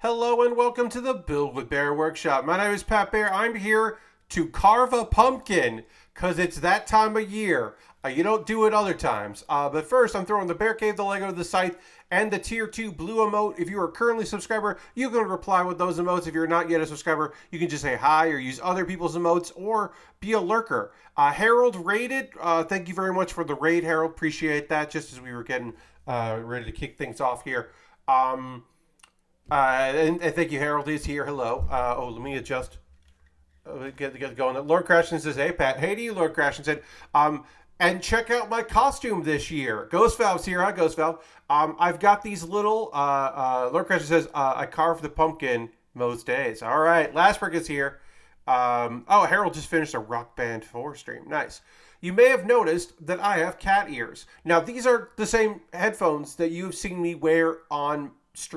Hello and welcome to the Build with Baer workshop. My name is Pat Baer. I'm here to carve a pumpkin because it's that time of year. You don't do it other times. But first, I'm throwing the Bear Cave, the Lego, the Scythe, and the Tier 2 blue emote. If you are currently a subscriber, you can reply with those emotes. If you're not yet a subscriber, you can just say hi or use other people's emotes or be a lurker. Harold raided. Thank you very much for the raid, Harold. Appreciate that just as we were getting ready to kick things off here. And thank you, Harold is here. Hello. Let me adjust. Get going. Lord Crashton says, "Hey Pat, hey to you, Lord Crashton said, and check out my costume this year." Ghost Valve's here. Hi, Ghost Valve. I've got these little. Lord Crashton says, "I carve the pumpkin most days." All right, Lashberg is here. Harold just finished a Rock Band 4 stream. Nice. You may have noticed that I have cat ears. Now, these are the same headphones that you've seen me wear on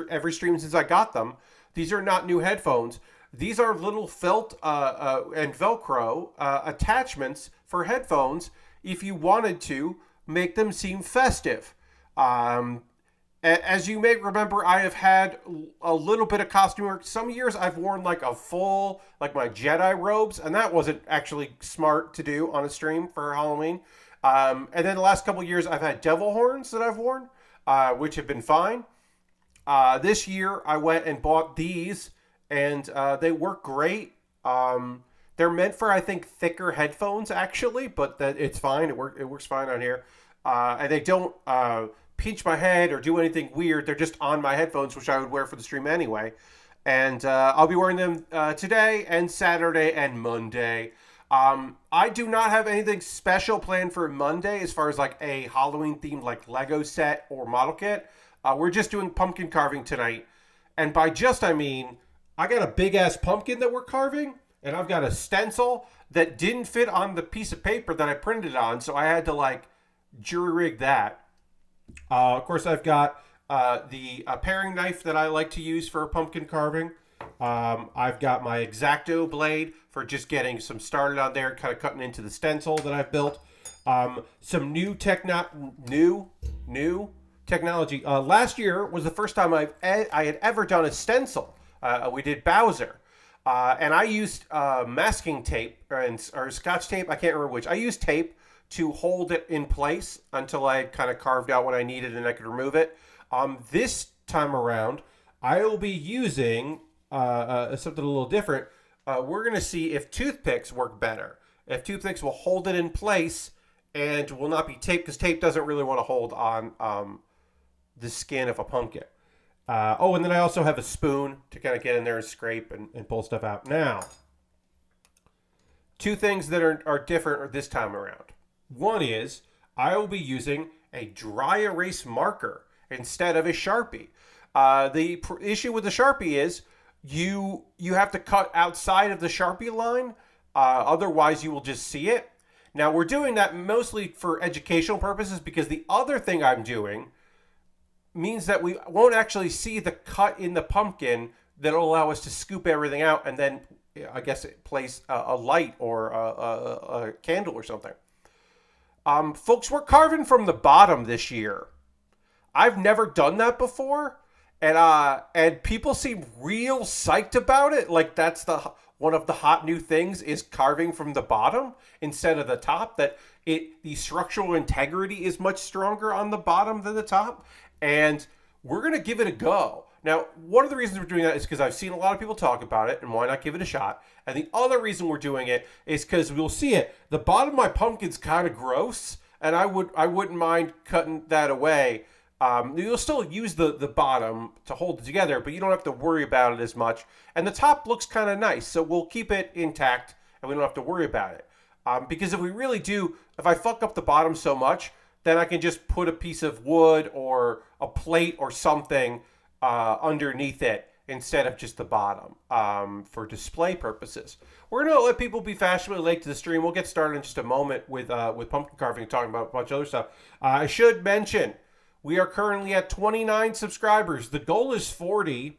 every stream since I got them. These are not new headphones. These are little felt and Velcro attachments for headphones if you wanted to make them seem festive. As you may remember, I have had a little bit of costume work. Some years I've worn like a full, like my Jedi robes, and that wasn't actually smart to do on a stream for Halloween. And then the last couple of years I've had devil horns that I've worn, which have been fine. This year I went and bought these, and they work great. They're meant for, I think, thicker headphones actually, but it's fine. It works fine on here, and they don't pinch my head or do anything weird. They're just on my headphones, which I would wear for the stream anyway. And I'll be wearing them today and Saturday and Monday. I do not have anything special planned for Monday as far as like a Halloween themed like Lego set or model kit. We're just doing pumpkin carving tonight. And by just, I mean, I got a big ass pumpkin that we're carving, and I've got a stencil that didn't fit on the piece of paper that I printed on, so I had to like jury rig that. Of course, I've got the paring knife that I like to use for pumpkin carving. I've got my X-Acto blade for just getting some started on there, kind of cutting into the stencil that I've built. Some new technology. Last year was the first time I had ever done a stencil. We did Bowser. And I used masking tape or Scotch tape. I can't remember which. I used tape to hold it in place until I had kind of carved out what I needed and I could remove it. This time around, I will be using something a little different. We're going to see if toothpicks work better. If toothpicks will hold it in place and will not be taped, because tape doesn't really want to hold on the skin of a pumpkin. And then I also have a spoon to kind of get in there and scrape and pull stuff out. Now, two things that are different this time around. One is I will be using a dry erase marker instead of a Sharpie. The issue with the Sharpie is you have to cut outside of the Sharpie line. Otherwise, you will just see it. Now, we're doing that mostly for educational purposes because the other thing I'm doing means that we won't actually see the cut in the pumpkin that'll allow us to scoop everything out and then, I guess, place a light or a candle or something. Folks, we're carving from the bottom this year. I've never done that before, and people seem real psyched about it. Like that's one of the hot new things is carving from the bottom instead of the top. That the structural integrity is much stronger on the bottom than the top. And we're going to give it a go. Now, one of the reasons we're doing that is because I've seen a lot of people talk about it, and why not give it a shot? And the other reason we're doing it is because we'll see it. The bottom of my pumpkin's kind of gross, and I wouldn't mind cutting that away. You'll still use the bottom to hold it together, but you don't have to worry about it as much. And the top looks kind of nice, so we'll keep it intact, and we don't have to worry about it. Because if I fuck up the bottom so much, then I can just put a piece of wood or a plate or something underneath it instead of just the bottom for display purposes. We're going to let people be fashionably late to the stream. We'll get started in just a moment with pumpkin carving and talking about a bunch of other stuff. I should mention, we are currently at 29 subscribers. The goal is 40.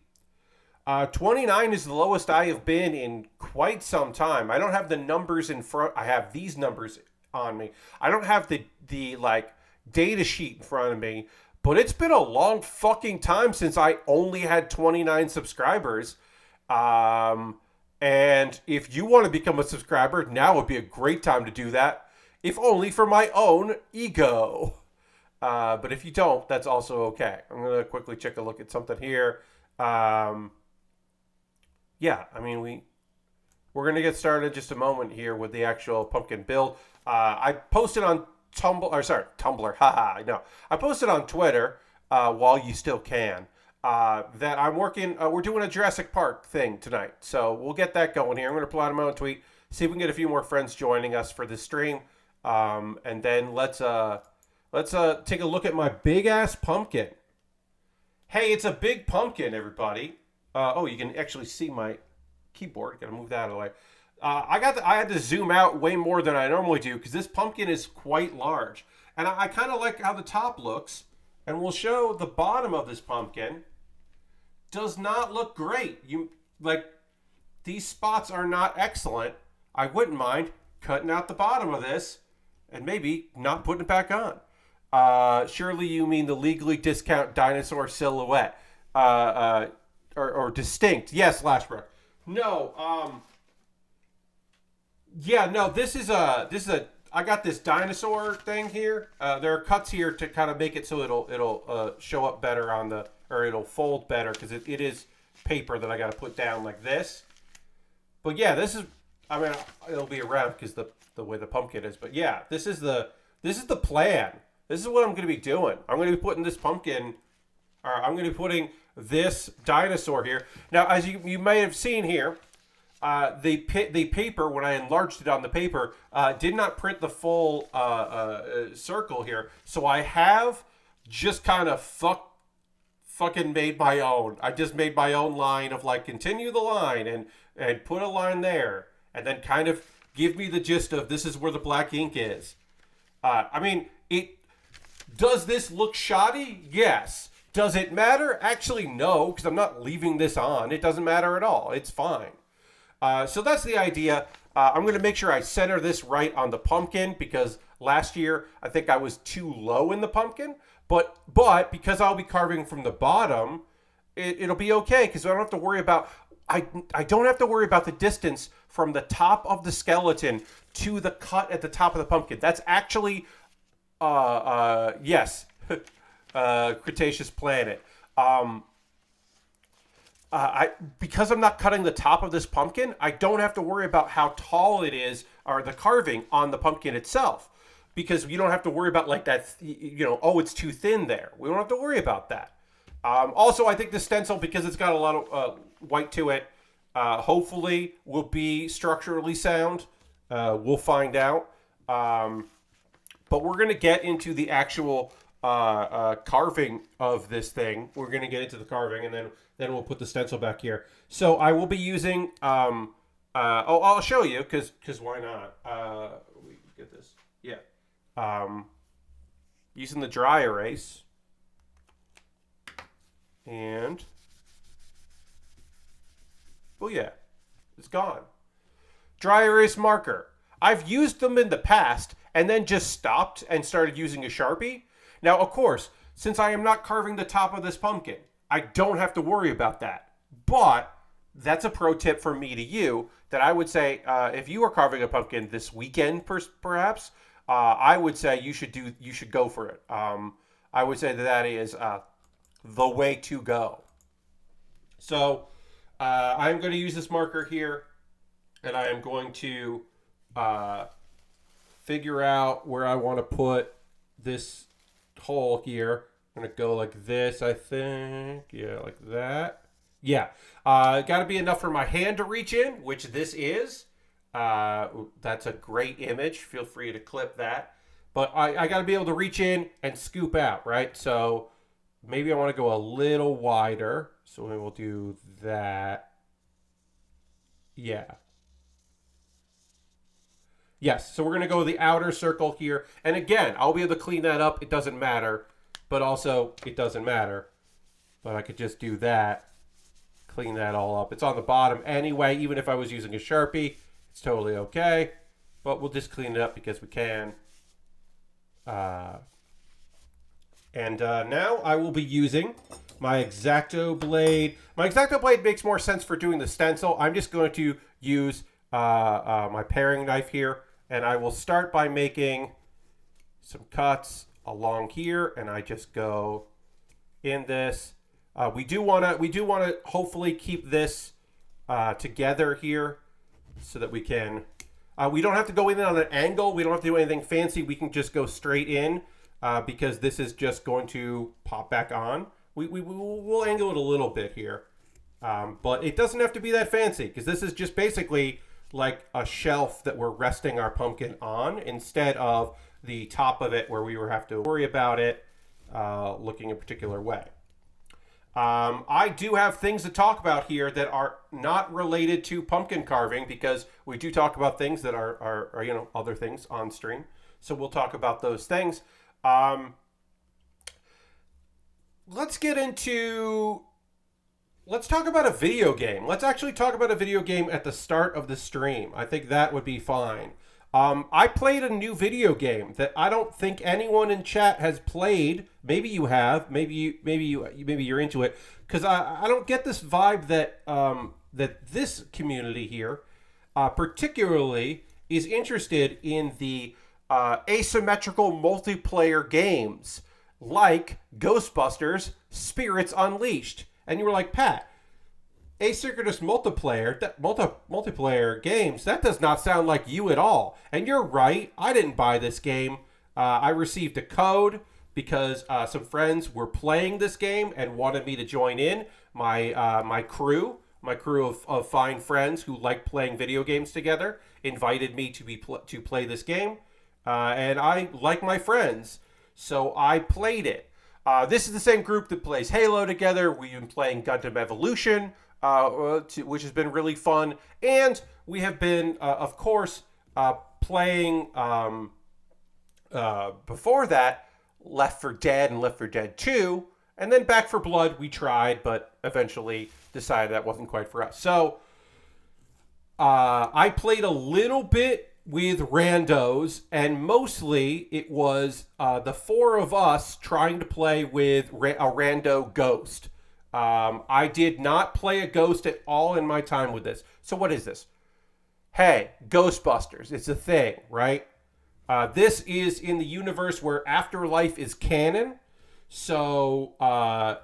29 is the lowest I have been in quite some time. I don't have the numbers in front. I have these numbers on me. I don't have the like data sheet in front of me, but it's been a long fucking time since I only had 29 subscribers. And if you want to become a subscriber, now would be a great time to do that, if only for my own ego. But if you don't, that's also okay. I'm going to quickly check a look at something here. Yeah, I mean, we're going to get started in just a moment here with the actual pumpkin build. I posted on Tumblr, haha, no. I posted on Twitter, while you still can, that I'm working, we're doing a Jurassic Park thing tonight. So we'll get that going here. I'm going to pull out my own tweet, see if we can get a few more friends joining us for this stream. And then let's take a look at my big ass pumpkin. Hey, it's a big pumpkin, everybody. You can actually see my keyboard. Gotta move that out of the way. I had to zoom out way more than I normally do because this pumpkin is quite large, and I kind of like how the top looks. And we'll show the bottom of this pumpkin. Does not look great. These spots are not excellent. I wouldn't mind cutting out the bottom of this and maybe not putting it back on. Surely you mean the legally discount dinosaur silhouette. Or distinct. Yes, Lashbrook. No, this is a I got this dinosaur thing here. There are cuts here to kind of make it so it'll show up better it'll fold better because it is paper that I got to put down like this. But yeah, it'll be around because the way the pumpkin is. But yeah, this is the plan. This is what I'm going to be doing. I'm going to be putting this pumpkin, or I'm going to be putting this dinosaur here. Now, as you may have seen here, the paper, when I enlarged it on the paper, did not print the full circle here. So I have just kind of fucking made my own. I just made my own line of continue the line and put a line there. And then kind of give me the gist of this is where the black ink is. Does this look shoddy? Yes. Does it matter? Actually, no, because I'm not leaving this on. It doesn't matter at all. It's fine. So that's the idea. I'm going to make sure I center this right on the pumpkin because last year I think I was too low in the pumpkin. But because I'll be carving from the bottom, it'll be okay because I don't have to worry about I don't have to worry about the distance from the top of the skeleton to the cut at the top of the pumpkin. That's actually yes. Cretaceous planet. Because I'm not cutting the top of this pumpkin, I don't have to worry about how tall it is or the carving on the pumpkin itself. Because you don't have to worry about that, it's too thin there. We don't have to worry about that. Also, I think the stencil, because it's got a lot of white to it, hopefully will be structurally sound. We'll find out. But we're going to get into the actual carving of this thing. We're going to get into the carving, and then we'll put the stencil back here. So I will be using I'll show you because why not? We get this. Yeah. Using the dry erase. And oh yeah, it's gone. Dry erase marker. I've used them in the past and then just stopped and started using a Sharpie. Now, of course, since I am not carving the top of this pumpkin, I don't have to worry about that. But that's a pro tip from me to you that I would say if you are carving a pumpkin this weekend, perhaps, I would say you should go for it. I would say that is the way to go. So I'm going to use this marker here, and I am going to figure out where I want to put this hole here. I'm going to go like this, I think. Yeah, like that. Yeah. Got to be enough for my hand to reach in, which this is. That's a great image. Feel free to clip that. But I got to be able to reach in and scoop out, right? So maybe I want to go a little wider. So we will do that. Yeah. Yes, so we're going to go the outer circle here. And again, I'll be able to clean that up. It doesn't matter. But also, it doesn't matter. But I could just do that. Clean that all up. It's on the bottom anyway. Even if I was using a Sharpie, it's totally okay. But we'll just clean it up because we can. And now I will be using my X-Acto blade. My X-Acto blade makes more sense for doing the stencil. I'm just going to use my paring knife here, and I will start by making some cuts along here, and I just go in this. We do want to hopefully keep this together here so that we can. We don't have to go in on an angle. We don't have to do anything fancy. We can just go straight in because this is just going to pop back on. We'll angle it a little bit here, but it doesn't have to be that fancy because this is just basically like a shelf that we're resting our pumpkin on instead of the top of it where we would have to worry about it looking a particular way. I do have things to talk about here that are not related to pumpkin carving because we do talk about things that are other things on stream. So we'll talk about those things. Let's talk about a video game. Let's actually talk about a video game at the start of the stream. I think that would be fine. I played a new video game that I don't think anyone in chat has played. Maybe you have. Maybe you're into it. Because I don't get this vibe that that this community here, particularly, is interested in the asymmetrical multiplayer games like Ghostbusters: Spirits Unleashed. And you were like, Pat, asynchronous multiplayer games, that does not sound like you at all. And you're right. I didn't buy this game. I received a code because some friends were playing this game and wanted me to join in. My crew of fine friends who like playing video games together invited me to play this game. And I like my friends, so I played it. This is the same group that plays Halo together. We've been playing Gundam Evolution, which has been really fun. And we have been, of course, playing, before that, Left 4 Dead and Left 4 Dead 2. And then Back 4 Blood we tried, but eventually decided that wasn't quite for us. So I played a little bit with randos, and mostly it was the four of us trying to play with a rando ghost. I did not play a ghost at all in my time with this. So what is this? Hey, Ghostbusters. It's a thing, right? This is in the universe where Afterlife is canon. So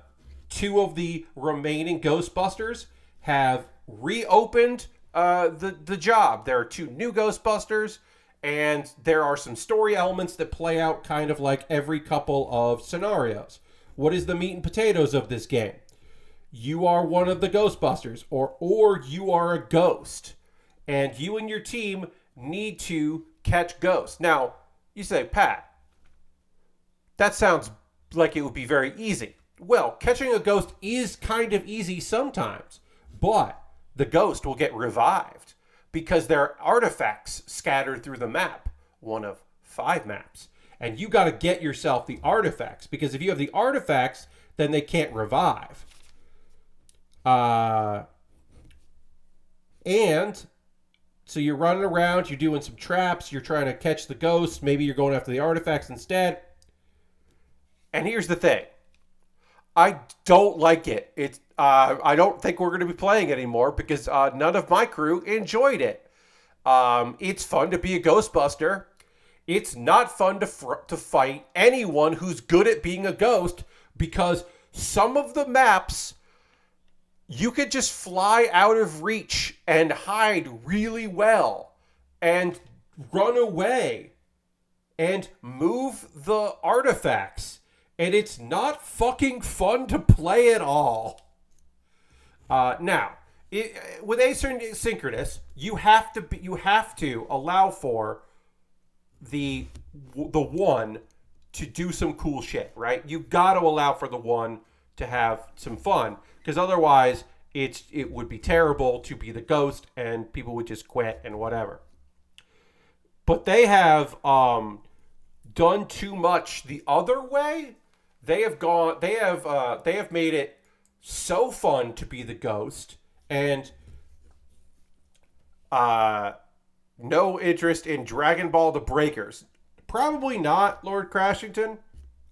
two of the remaining Ghostbusters have reopened the job. There are two new Ghostbusters, and there are some story elements that play out kind of like every couple of scenarios. What is the meat and potatoes of this game? You are one of the Ghostbusters, or you are a ghost, and you and your team need to catch ghosts. Now, you say, Pat, that sounds like it would be very easy. Well, catching a ghost is kind of easy sometimes, but the ghost will get revived because there are artifacts scattered through the map, one of 5 maps. And you got to get yourself the artifacts, because if you have the artifacts, then they can't revive. And so you're running around, you're doing some traps, you're trying to catch the ghosts, maybe you're going after the artifacts instead. And here's the thing. I don't like it. I don't think we're going to be playing it anymore because none of my crew enjoyed it. It's fun to be a Ghostbuster. It's not fun to fight anyone who's good at being a ghost, because some of the maps you could just fly out of reach and hide really well and run away and move the artifacts. And it's not fucking fun to play at all. Now, with asynchronous, you have to allow for the one to do some cool shit, right? You've got to allow for the one to have some fun, because otherwise it would be terrible to be the ghost and people would just quit and whatever. But they have done too much the other way. They have made it so fun to be the ghost, and no interest in Dragon Ball: The Breakers. Probably not, Lord Crashington.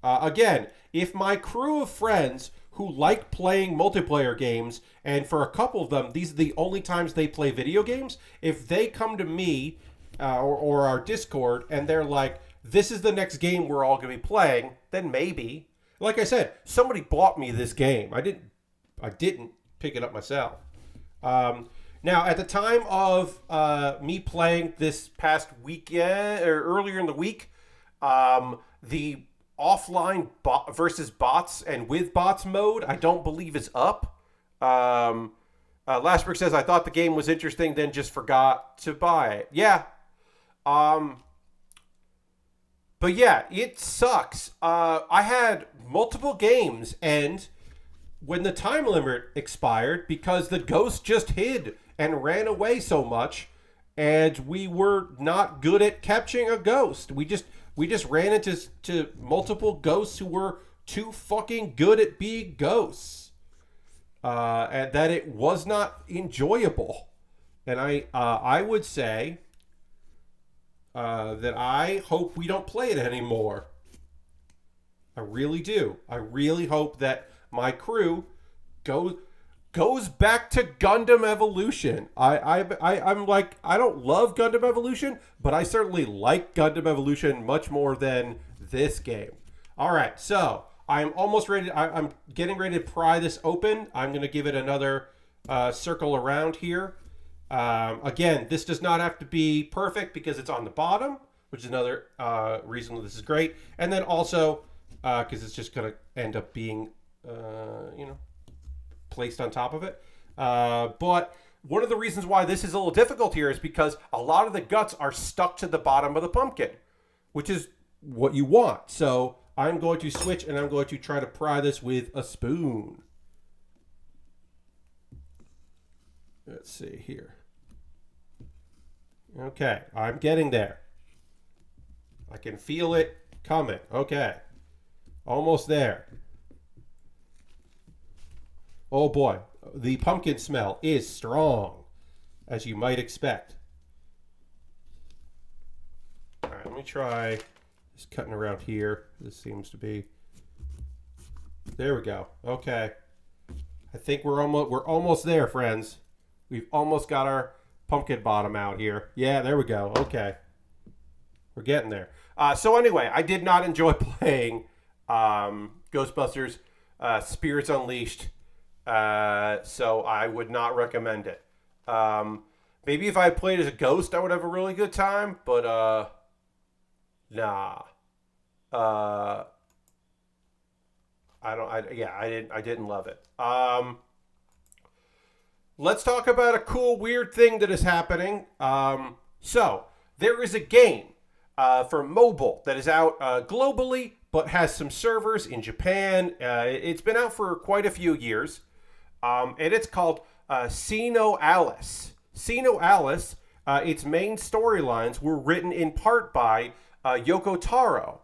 Again, if my crew of friends who like playing multiplayer games, and for a couple of them, these are the only times they play video games, if they come to me or our Discord and they're like, this is the next game we're all going to be playing, then maybe. Like I said, somebody bought me this game. I didn't pick it up myself. Now, at the time of me playing this past weekend, or earlier in the week, the offline versus bots and with bots mode, I don't believe is up. Lastbrook says, I thought the game was interesting, then just forgot to buy it. Yeah. But yeah, it sucks. I had multiple games end when the time limit expired because the ghost just hid and ran away so much, and we were not good at capturing a ghost. We just ran into multiple ghosts who were too fucking good at being ghosts, and that it was not enjoyable. And I would say that I hope we don't play it anymore. I really do. I really hope that my crew goes back to Gundam Evolution. I'm like, I don't love Gundam Evolution, but I certainly like Gundam Evolution much more than this game. All right, so I'm almost ready. I'm getting ready to pry this open. I'm going to give it another circle around here. Again, this does not have to be perfect because it's on the bottom, which is another reason that this is great. And then also because it's just going to end up being, placed on top of it. But one of the reasons why this is a little difficult here is because a lot of the guts are stuck to the bottom of the pumpkin, which is what you want. So I'm going to switch and I'm going to try to pry this with a spoon. Let's see here. Okay, I'm getting there. I can feel it coming. Okay. Almost there. Oh boy, the pumpkin smell is strong, as you might expect. All right, let me try just cutting around here. This seems to be... There we go. Okay. I think we're almost there, friends. We've almost got our pumpkin bottom out here. Yeah, there we go. Okay. We're getting there. So anyway, I did not enjoy playing Ghostbusters Spirits Unleashed. So I would not recommend it. Maybe if I played as a ghost, I would have a really good time, but nah. I didn't love it. Let's talk about a cool, weird thing that is happening. So there is a game for mobile that is out globally, but has some servers in Japan. It's been out for quite a few years. And it's called Sino Alice. Sino Alice, its main storylines were written in part by Yoko Taro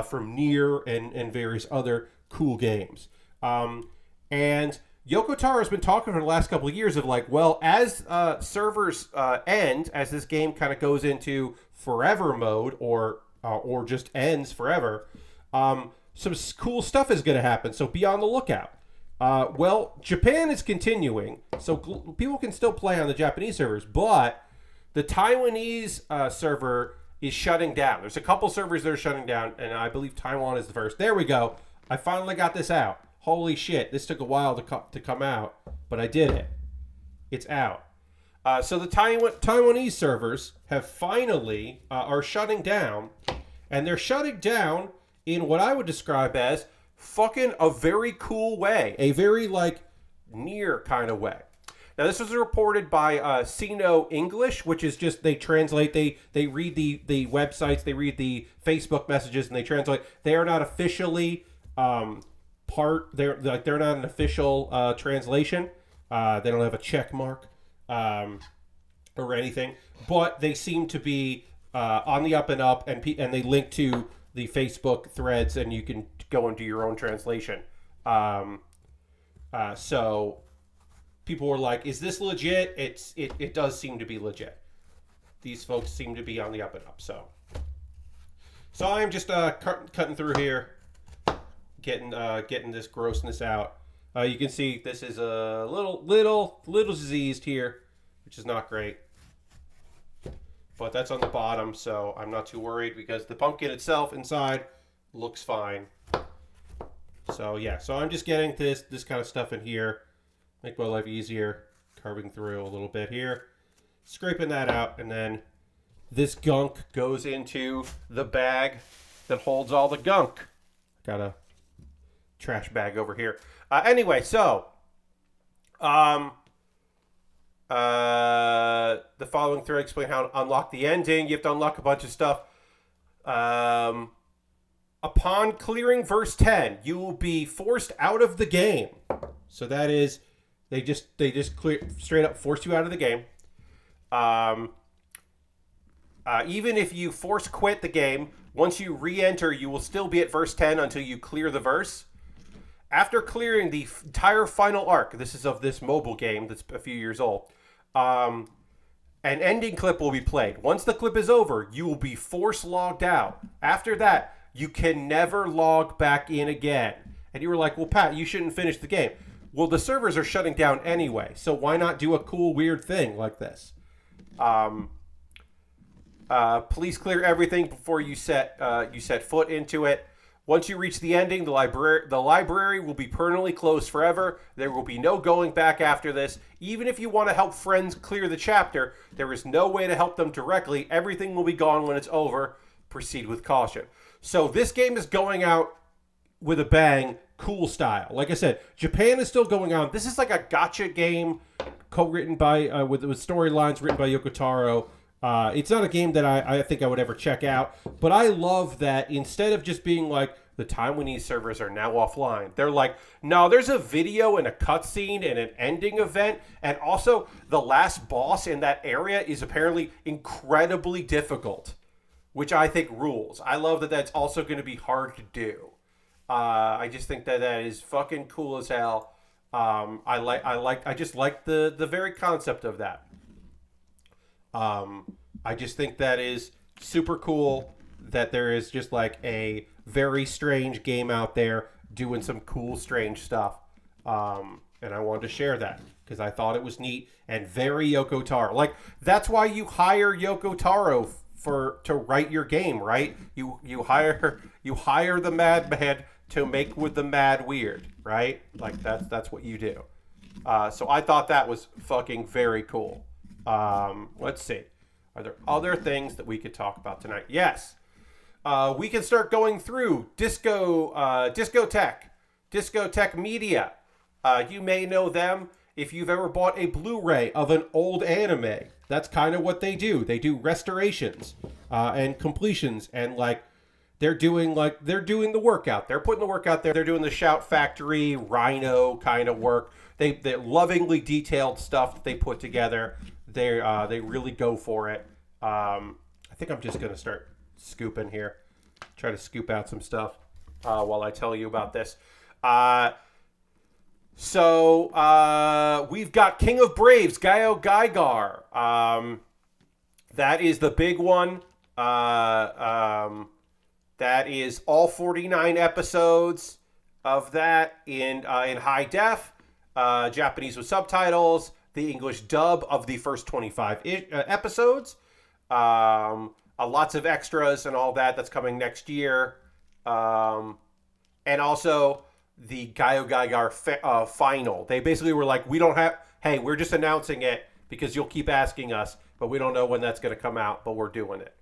from Nier and various other cool games. And Yoko Taro has been talking for the last couple of years of like, well, as servers end, as this game kind of goes into forever mode or just ends forever, some cool stuff is going to happen. So be on the lookout. Well, Japan is continuing, so people can still play on the Japanese servers, but the Taiwanese server is shutting down. There's a couple servers that are shutting down, and I believe Taiwan is the first. There we go. I finally got this out. Holy shit, this took a while to come out, but I did it. It's out. So the Taiwanese servers have finally are shutting down, and they're shutting down in what I would describe as fucking a very cool way, a very like Nier kind of way. Now this was reported by Sino English, which is just they translate, they read the websites, they read the Facebook messages, and they translate. They are not officially they're not an official translation. They don't have a check mark or anything, but they seem to be on the up and up, and they link to the Facebook threads, and you can go into your own translation. So people were like, "Is this legit?" It does seem to be legit. These folks seem to be on the up and up. So I'm just cutting through here. getting this grossness out. You can see this is a little diseased here, which is not great. But that's on the bottom, so I'm not too worried because the pumpkin itself inside looks fine. So yeah, so I'm just getting this kind of stuff in here, make my life easier, carving through a little bit here, scraping that out, and then this gunk goes into the bag that holds all the gunk. Got a trash bag over here. Anyway, so the following through explain how to unlock the ending. You have to unlock a bunch of stuff. Upon clearing verse 10, you will be forced out of the game. So that is, they just clear, straight up force you out of the game. Even if you force quit the game, once you re-enter, you will still be at verse 10 until you clear the verse. After clearing the entire final arc, this is of this mobile game that's a few years old, an ending clip will be played. Once the clip is over, you will be force logged out. After that, you can never log back in again. And you were like, well, Pat, you shouldn't finish the game. Well, the servers are shutting down anyway, so why not do a cool, weird thing like this? Please clear everything before you set foot into it. Once you reach the ending, the library will be permanently closed forever. There will be no going back after this. Even if you want to help friends clear the chapter, there is no way to help them directly. Everything will be gone when it's over. Proceed with caution. So this game is going out with a bang, cool style. Like I said, Japan is still going on. This is like a gacha game co-written by, with storylines written by Yoko Taro. It's not a game that I think I would ever check out, but I love that instead of just being like, the Taiwanese servers are now offline, they're like, no, there's a video and a cutscene and an ending event, and also the last boss in that area is apparently incredibly difficult, which I think rules. I love that that's also going to be hard to do. I just think that is fucking cool as hell. I just like the very concept of that. I just think that is super cool that there is just like a very strange game out there doing some cool, strange stuff. And I wanted to share that because I thought it was neat and very Yoko Taro. Like, that's why you hire Yoko Taro to write your game, right? You hire the madman to make with the mad weird, right? Like that's what you do. So I thought that was fucking very cool. Let's see. Are there other things that we could talk about tonight? Yes. We can start going through Discotech Media. You may know them if you've ever bought a Blu-ray of an old anime. That's kind of what they do. They do restorations and completions, and like they're doing the work out. They're putting the work out there. They're doing the Shout Factory, Rhino kind of work. They lovingly detailed stuff that they put together. They really go for it. I think I'm just gonna start scooping here. Try to scoop out some stuff while I tell you about this. So we've got King of Braves, Gaio Gaigar. That is the big one. That is all 49 episodes of that in high def, Japanese with subtitles, the English dub of the first 25 episodes. Lots of extras and all that. That's coming next year. And also the Gaio Gaigar final. They basically were like, we're just announcing it because you'll keep asking us, but we don't know when that's going to come out, but we're doing it.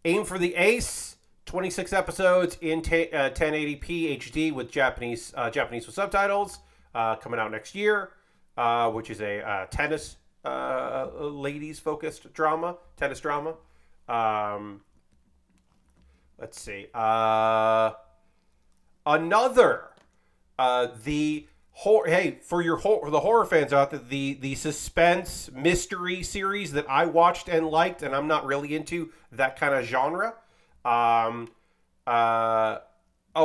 Aim for the Ace, 26 episodes in 1080p HD with Japanese with subtitles, coming out next year, which is a tennis ladies-focused tennis drama. Let's see. Another, the horror fans out there, the suspense mystery series that I watched and liked, and I'm not really into that kind of genre.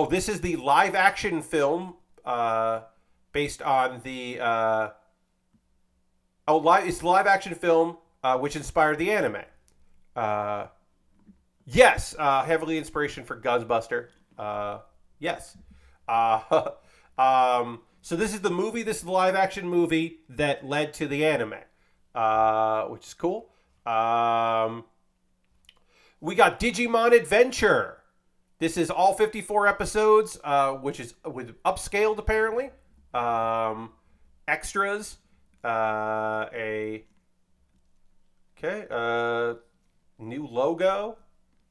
This is the live action film based on the it's live action film which inspired the anime. Yes, heavily inspiration for Gunbuster. Yes. So this is the movie. This is the live action movie that led to the anime, which is cool. We got Digimon Adventure. This is all 54 episodes, which is with upscaled apparently. Extras. New logo.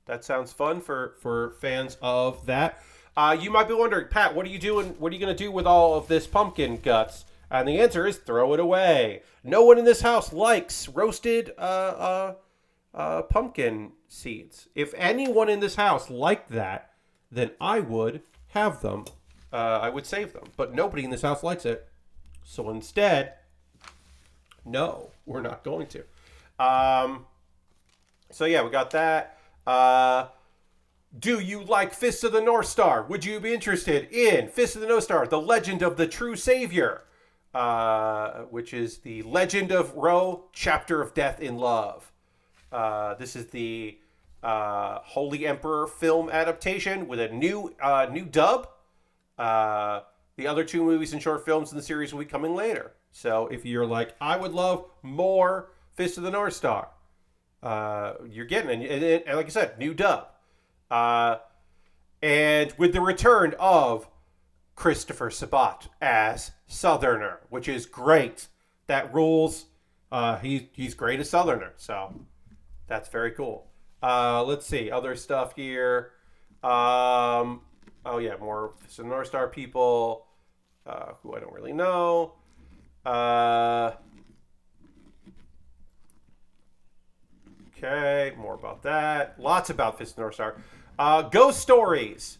That sounds fun for fans of that. You might be wondering, Pat, what are you doing? What are you going to do with all of this pumpkin guts? And the answer is throw it away. No one in this house likes roasted pumpkin seeds. If anyone in this house liked that, then I would have them. I would save them. But nobody in this house likes it. So instead, no, we're not going to. So yeah, we got that. Do you like Fists of the North Star? Would you be interested in Fists of the North Star, The Legend of the True Savior, which is the Legend of Ro, Chapter of Death in Love. This is the Holy Emperor film adaptation with a new dub. The other two movies and short films in the series will be coming later. So if you're like, I would love more Fist of the North Star, you're getting it. And like I said, new dub. And with the return of Christopher Sabat as Southerner, which is great. That rules. He's great as Southerner. So that's very cool. Let's see. Other stuff here. Oh yeah, more Fist of the North Star people. Who I don't really know. Okay, more about that. Lots about Fist of the North Star. Ghost Stories.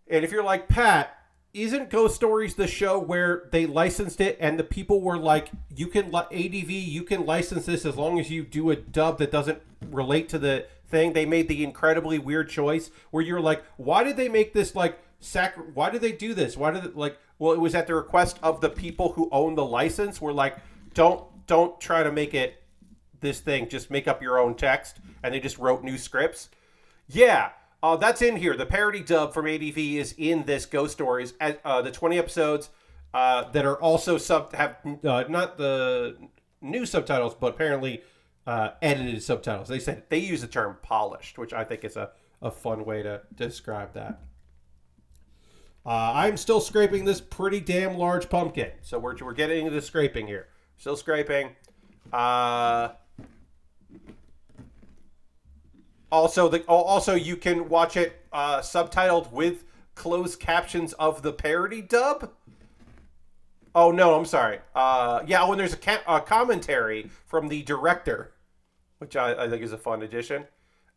And if you're like, Pat, isn't Ghost Stories the show where they licensed it and the people were like, you can ADV, you can license this as long as you do a dub that doesn't relate to the thing? They made the incredibly weird choice where you're like, why did they make this like why did they do this? Why did it well, it was at the request of the people who own the license. We're like, don't try to make it this thing, just make up your own text, and they just wrote new scripts. Yeah. That's in here. The parody dub from ADV is in this Ghost Stories. The 20 episodes that are also have not the new subtitles, but apparently edited subtitles. They said they use the term polished, which I think is a fun way to describe that. I'm still scraping this pretty damn large pumpkin, so we're getting into the scraping here. Still scraping. Also, you can watch it subtitled with closed captions of the parody dub. Oh no, I'm sorry. When there's a commentary from the director, which I think is a fun addition.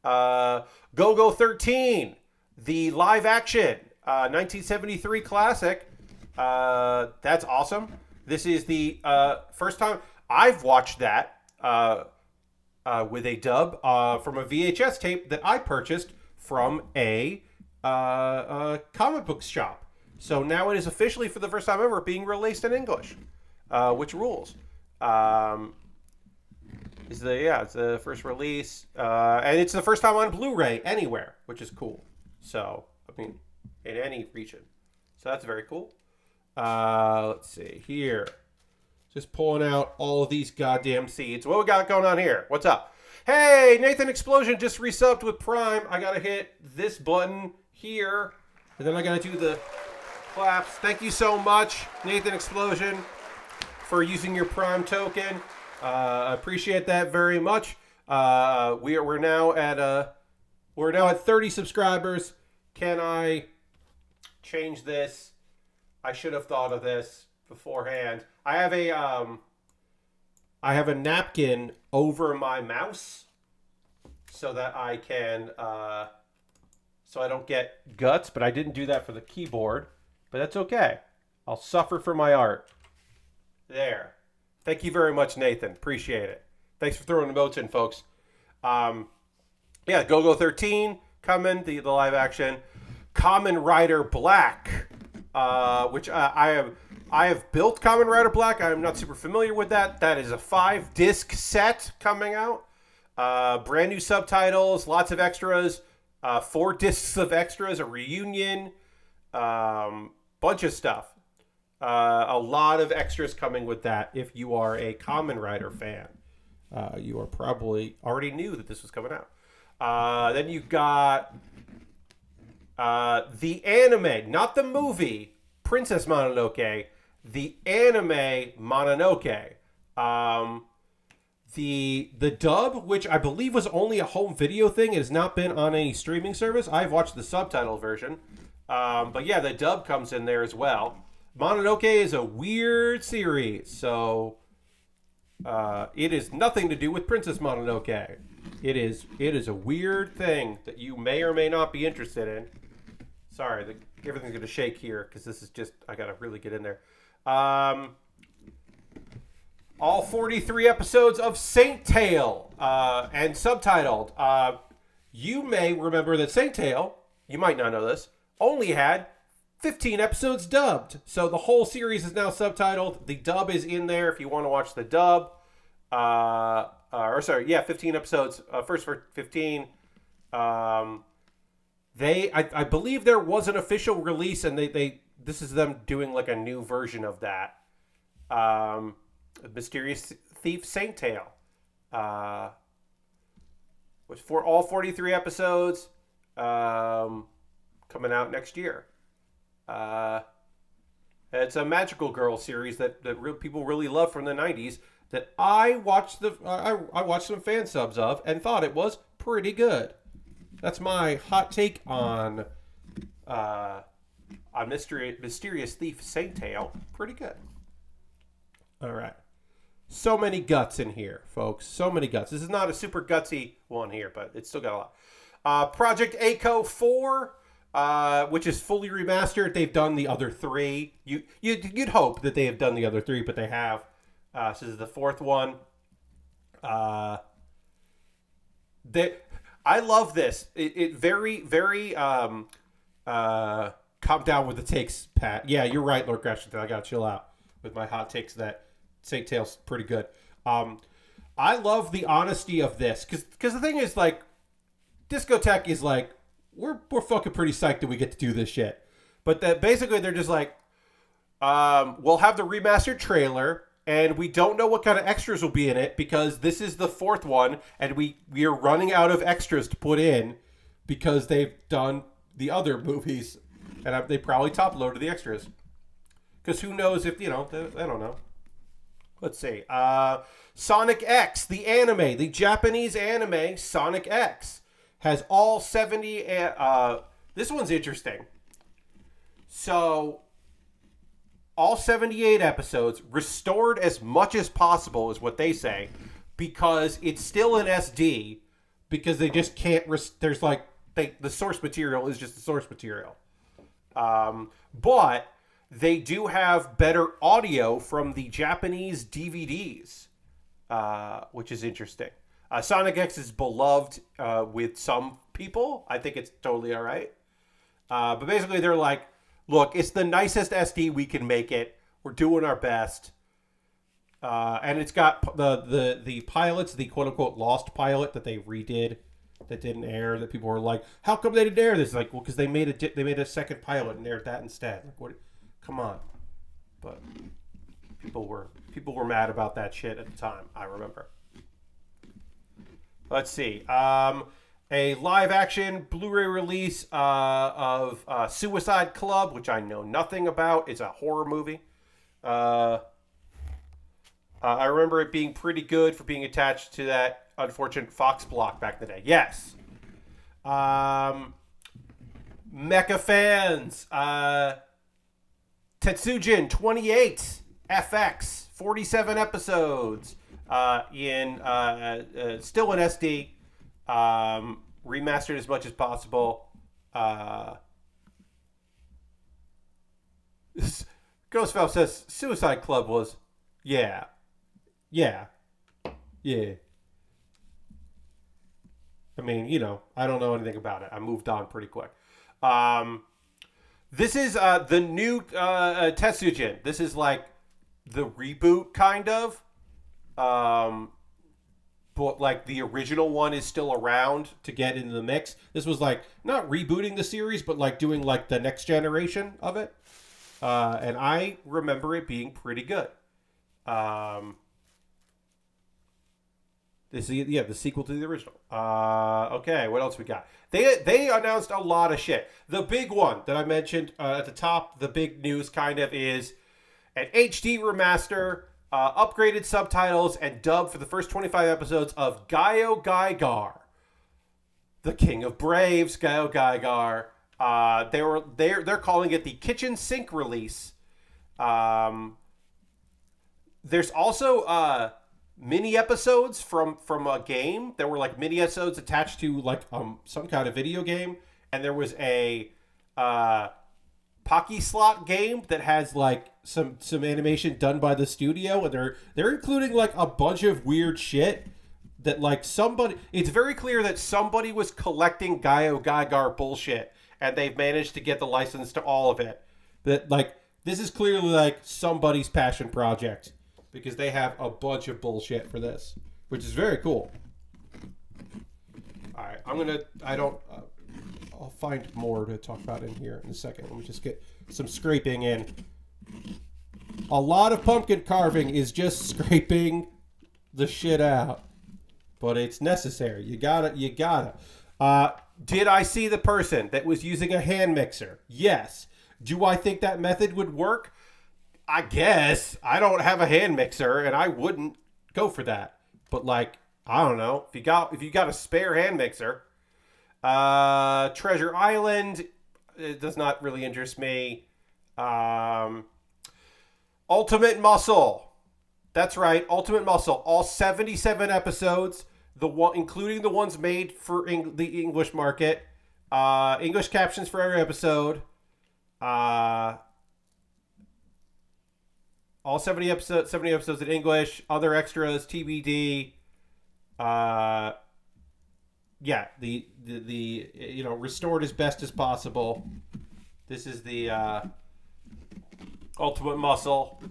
Go 13, the live action 1973 classic. That's awesome. This is the first time I've watched that. With a dub from a VHS tape that I purchased from a comic book shop. So now it is officially, for the first time ever, being released in English, which rules. It's the first release, and it's the first time on Blu-ray anywhere, which is cool. So, I mean, in any region. So that's very cool. Let's see here. Just pulling out all of these goddamn seeds. What we got going on here? What's up? Hey, Nathan Explosion just resubbed with Prime. I got to hit this button here. And then I got to do the claps. Thank you so much, Nathan Explosion, for using your Prime token. I appreciate that very much. We're now at 30 subscribers. Can I change this? I should have thought of this beforehand. I have a napkin over my mouse so that I can so I don't get guts, but I didn't do that for the keyboard, but that's okay. I'll suffer for my art. There. Thank you very much, Nathan. Appreciate it. Thanks for throwing the votes in, folks. Go 13 coming, the live action. Kamen Rider Black, which I have built Kamen Rider Black. I'm not super familiar with that. That is a 5-disc set coming out. Brand new subtitles, lots of extras, 4 discs of extras, a reunion, bunch of stuff. A lot of extras coming with that. If you are a Kamen Rider fan, you are probably already knew that this was coming out. Then you got the anime, not the movie, Princess Mononoke, the anime Mononoke. The dub, which I believe was only a home video thing, has not been on any streaming service. I've watched the subtitle version. But yeah, the dub comes in there as well. Mononoke is a weird series, so it is nothing to do with Princess Mononoke. It is a weird thing that you may or may not be interested in. Sorry, everything's going to shake here because this is just, I got to really get in there. All 43 episodes of Saint Tail, and subtitled. You may remember that Saint Tail, you might not know this, only had 15 episodes dubbed. So the whole series is now subtitled. The dub is in there if you want to watch the dub. 15 episodes. First for 15. I believe there was an official release, and this is them doing like a new version of that. Mysterious Thief Saint Tail. Was for all 43 episodes. Coming out next year. It's a magical girl series that people really love from the 90s that I watched some fan subs of and thought it was pretty good. That's my hot take on Mysterious Thief Saint Tail. Pretty good. All right. So many guts in here, folks. So many guts. This is not a super gutsy one here, but it's still got a lot. Project A-ko 4, which is fully remastered. They've done the other 3. You'd hope that they have done the other 3, but they have. So this is the 4th one. I love this. It very, very calm down with the takes, Pat. Yeah, you're right, Lord Gresham. I gotta chill out with my hot takes that Saint Tail's pretty good. I love the honesty of this because the thing is, like, Discotheque is like, we're fucking pretty psyched that we get to do this shit, but that basically they're just like, we'll have the remastered trailer and we don't know what kind of extras will be in it because this is the 4th one and we are running out of extras to put in because they've done the other movies and they probably top loaded the extras because who knows if I don't know. Let's see. Sonic X, the anime, the Japanese anime Sonic X, has all 70. This one's interesting. So, all 78 episodes restored as much as possible is what they say, because it's still in SD, because they just can't. There's like the source material is just the source material, but they do have better audio from the Japanese DVDs, which is interesting. Sonic X is beloved with some people. I think it's totally all right. But basically, they're like, look, it's the nicest SD we can make it. We're doing our best. And it's got the pilots, the quote-unquote lost pilot that they redid that didn't air, that people were like, how come they didn't air this? Like, well, because they made a second pilot and aired that instead. Like, what? Come on. But people were mad about that shit at the time, I remember. Let's see. A live-action Blu-ray release of Suicide Club, which I know nothing about. It's a horror movie. I remember it being pretty good for being attached to that unfortunate Fox block back in the day. Yes. Mecha fans. Tetsujin 28 FX 47 episodes in still in SD, remastered as much as possible. Ghostfell says Suicide Club was yeah. I mean, I don't know anything about it. I moved on pretty quick. This is the new Tetsujin. This is like the reboot, kind of. but like the original one is still around to get into the mix. This was like not rebooting the series, but like doing like the next generation of it. And I remember it being pretty good. This is the sequel to the original. Okay, what else we got? They announced a lot of shit. The big one that I mentioned at the top, the big news kind of is an HD remaster, upgraded subtitles, and dub for the first 25 episodes of Gaio the King of Braves, Gaio they're calling it the kitchen sink release. There's also mini episodes from a game. There were like mini episodes attached to like some kind of video game, and there was a Pocky Slot game that has like some animation done by the studio, and they're including like a bunch of weird shit that like somebody. It's very clear that somebody was collecting Gaio bullshit, and they've managed to get the license to all of it. That like this is clearly like somebody's passion project, because they have a bunch of bullshit for this, which is very cool. All right, I'll find more to talk about in here in a second. Let me just get some scraping in. A lot of pumpkin carving is just scraping the shit out, but it's necessary. You gotta. Did I see the person that was using a hand mixer? Yes. Do I think that method would work? I guess. I don't have a hand mixer, and I wouldn't go for that. But like, I don't know. If you got a spare hand mixer, Treasure Island, it does not really interest me. Ultimate Muscle. That's right, Ultimate Muscle. All 77 episodes, including the ones made for the English market. English captions for every episode. All 70 episodes in English, other extras, TBD. The restored as best as possible. This is the Ultimate Muscle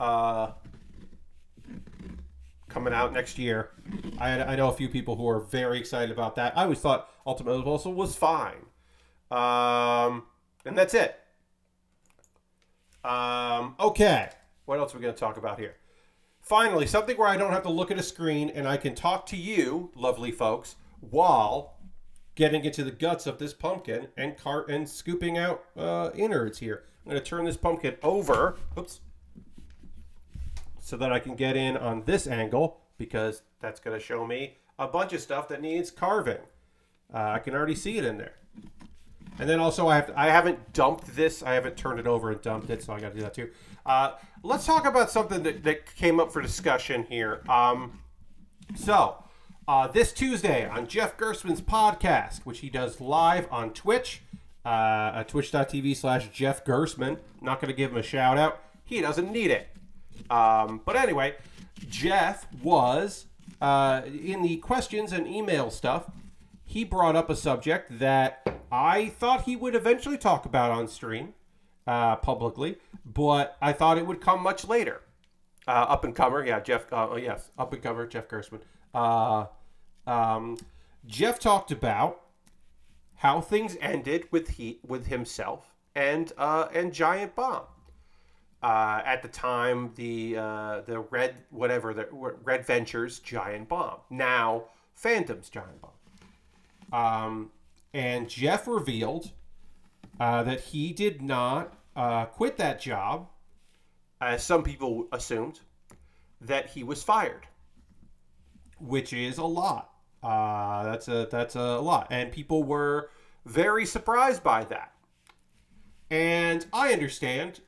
coming out next year. I know a few people who are very excited about that. I always thought Ultimate Muscle was fine. And that's it. Okay. What else are we going to talk about here? Finally, something where I don't have to look at a screen and I can talk to you, lovely folks, while getting into the guts of this pumpkin and scooping out innards here. I'm going to turn this pumpkin over, so that I can get in on this angle, because that's going to show me a bunch of stuff that needs carving. I can already see it in there. And then also I haven't dumped this. I haven't turned it over and dumped it, so I got to do that too. Let's talk about something that came up for discussion here. This Tuesday on Jeff Gerstmann's podcast, which he does live on Twitch, twitch.tv/Jeff Gerstmann. Not going to give him a shout out. He doesn't need it. But anyway, Jeff was, in the questions and email stuff, he brought up a subject that I thought he would eventually talk about on stream, publicly, but I thought it would come much later. Up and comer, yeah, Jeff. Yes, up and comer, Jeff Gerstmann. Jeff talked about how things ended with himself and Giant Bomb. At the time, the Red Ventures Giant Bomb, now Phantom's Giant Bomb. And Jeff revealed that he did not quit that job, as some people assumed, that he was fired, which is a lot. That's a lot, and people were very surprised by that. And I understand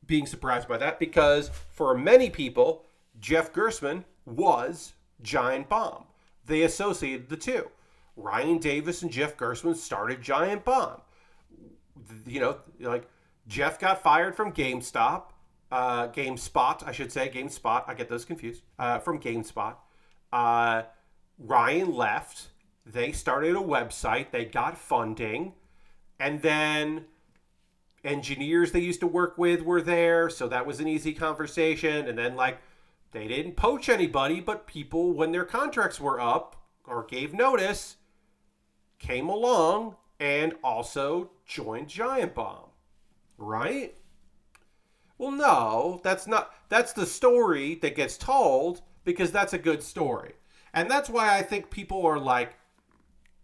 being surprised by that, because for many people, Jeff Gerstmann was Giant Bomb. They associated the two. Ryan Davis and Jeff Gerstmann started Giant Bomb. You know, like, Jeff got fired from GameSpot, I should say, GameSpot. I get those confused. From GameSpot. Ryan left. They started a website. They got funding. And then engineers they used to work with were there, so that was an easy conversation. And then, like, they didn't poach anybody, but people, when their contracts were up, or gave notice, came along and also joined Giant Bomb, right? Well, no, that's the story that gets told because that's a good story. And that's why I think people are like,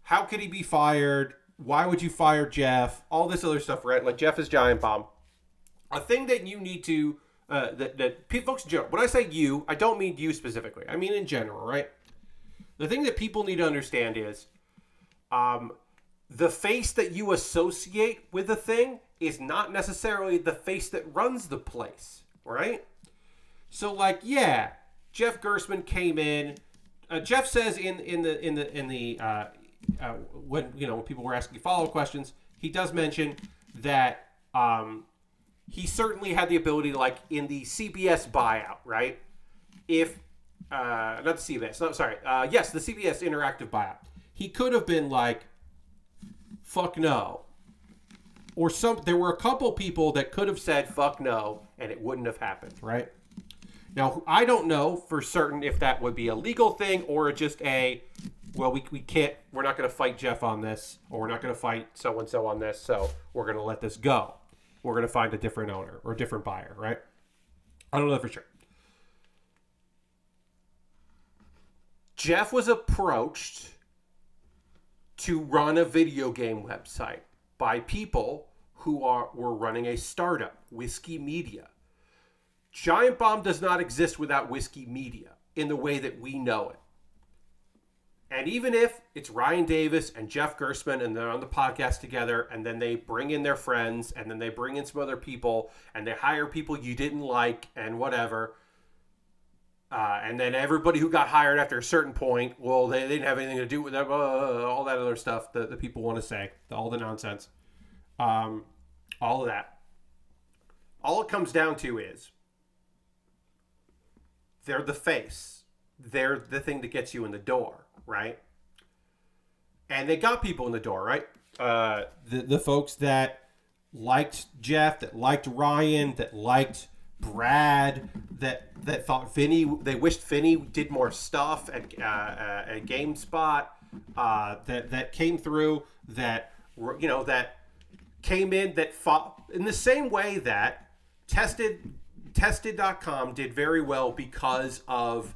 how could he be fired? Why would you fire Jeff? All this other stuff, right? Like, Jeff is Giant Bomb. A thing that you need to, that folks in general, when I say you, I don't mean you specifically. I mean in general, right? The thing that people need to understand is the face that you associate with a thing is not necessarily the face that runs the place, right? So, like, yeah, Jeff Gerstmann came in. Jeff says in the when when people were asking follow-up questions, he does mention that he certainly had the ability to, like, in the CBS buyout, right? If not the CBS, no, sorry, yes, the CBS interactive buyout, he could have been like, fuck no. Or there were a couple people that could have said fuck no, and it wouldn't have happened, right? Now, I don't know for certain if that would be a legal thing or just well, we can't, we're not going to fight Jeff on this, or we're not going to fight so-and-so on this, so we're going to let this go. We're going to find a different owner or a different buyer, right? I don't know for sure. Jeff was approached to run a video game website by people who were running a startup, Whiskey Media. Giant Bomb does not exist without Whiskey Media in the way that we know it. And even if it's Ryan Davis and Jeff Gerstmann and they're on the podcast together and then they bring in their friends and then they bring in some other people and they hire people you didn't like and whatever, and then everybody who got hired after a certain point, well, they didn't have anything to do with that, all that other stuff that the people want to say, all the nonsense, all of that. All it comes down to is they're the face. They're the thing that gets you in the door, right? And they got people in the door, right? The folks that liked Jeff, that liked Ryan, that liked Brad, that thought they wished Vinny did more stuff at GameSpot, that came through, that came in, that fought in the same way that Tested.com did very well because of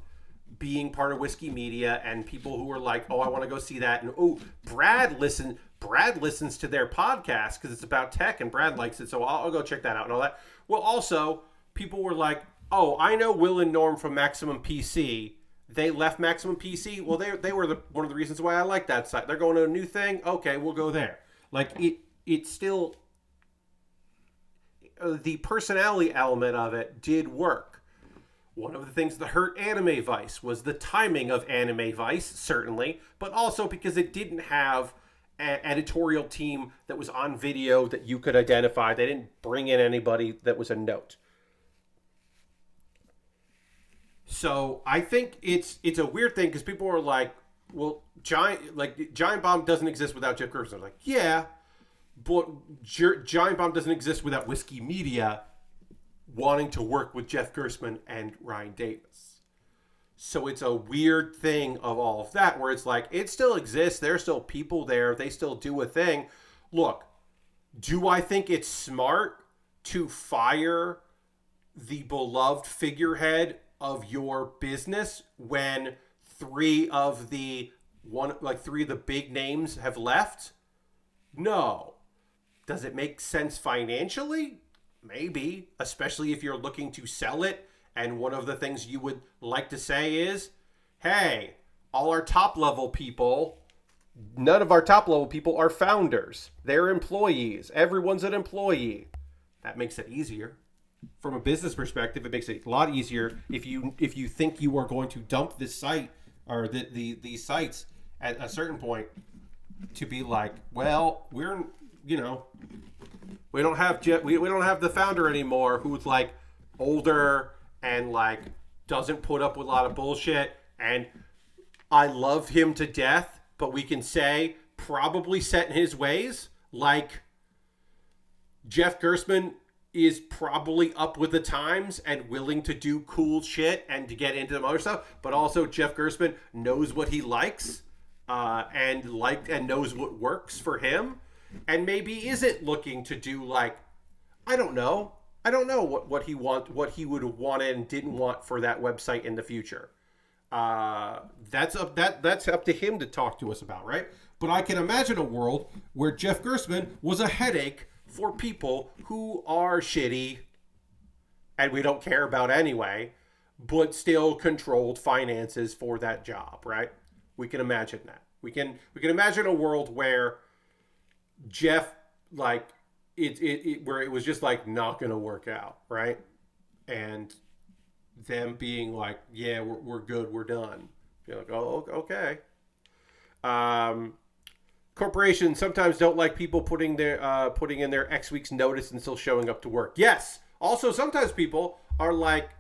being part of Whiskey Media and people who were like, oh, I want to go see that. And, oh, Brad listens to their podcast because it's about tech and Brad likes it. So I'll go check that out and all that. Well, also, people were like, oh, I know Will and Norm from Maximum PC. They left Maximum PC. Well, they were one of the reasons why I like that site. They're going to a new thing. Okay, we'll go there. Like, it's still, the personality element of it did work. One of the things that hurt Anime Vice was the timing of Anime Vice, certainly, but also because it didn't have an editorial team that was on video that you could identify. They didn't bring in anybody that was a note. So I think it's a weird thing because people are like, well, Giant Bomb doesn't exist without Jeff Gerstmann. I'm like, yeah, but Giant Bomb doesn't exist without Whiskey Media wanting to work with Jeff Gerstmann and Ryan Davis. So it's a weird thing of all of that where it's like, it still exists. There's still people there. They still do a thing. Look, do I think it's smart to fire the beloved figurehead of your business when three of the big names have left? No. Does it make sense financially? Maybe, especially if you're looking to sell it. And one of the things you would like to say is, hey, all our top level people, none of our top level people are founders. They're employees. Everyone's an employee. That makes it easier. From a business perspective, it makes it a lot easier if you think you are going to dump this site or these sites at a certain point to be like, well, we don't have the founder anymore who's like older and like doesn't put up with a lot of bullshit, and I love him to death, but we can say probably set in his ways. Like, Jeff Gerstmann is probably up with the times and willing to do cool shit and to get into the other stuff, but also Jeff Gerstmann knows what he likes. and knows what works for him, and maybe isn't looking to do like, I don't know. I don't know what he would have wanted and didn't want for that website in the future. That's up to him to talk to us about, right? But I can imagine a world where Jeff Gerstmann was a headache for people who are shitty and we don't care about anyway, but still controlled finances for that job, right? We can imagine that. We can imagine a world where Jeff, like, where it was just like not gonna work out, right? And them being like, yeah, we're good, we're done. You're like, oh, okay. Um, Corporations sometimes don't like people putting in their X weeks notice and still showing up to work. Yes. Also, sometimes people are like,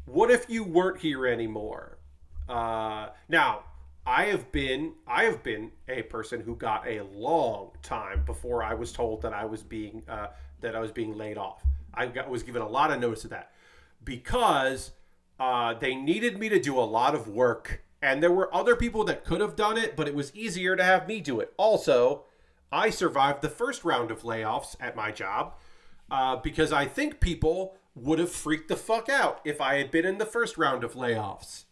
what if you weren't here anymore? Now, I have been a person who got a long time before I was told that I was being laid off. Was given a lot of notice of that because they needed me to do a lot of work, and there were other people that could have done it, but it was easier to have me do it. Also, I survived the first round of layoffs at my job because I think people would have freaked the fuck out if I had been in the first round of layoffs.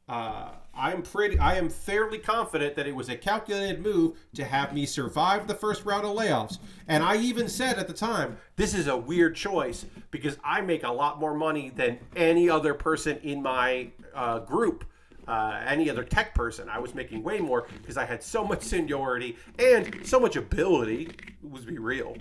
I am fairly confident that it was a calculated move to have me survive the first round of layoffs. And I even said at the time, this is a weird choice because I make a lot more money than any other person in my group. Any other tech person. I was making way more because I had so much seniority and so much ability, let's be real,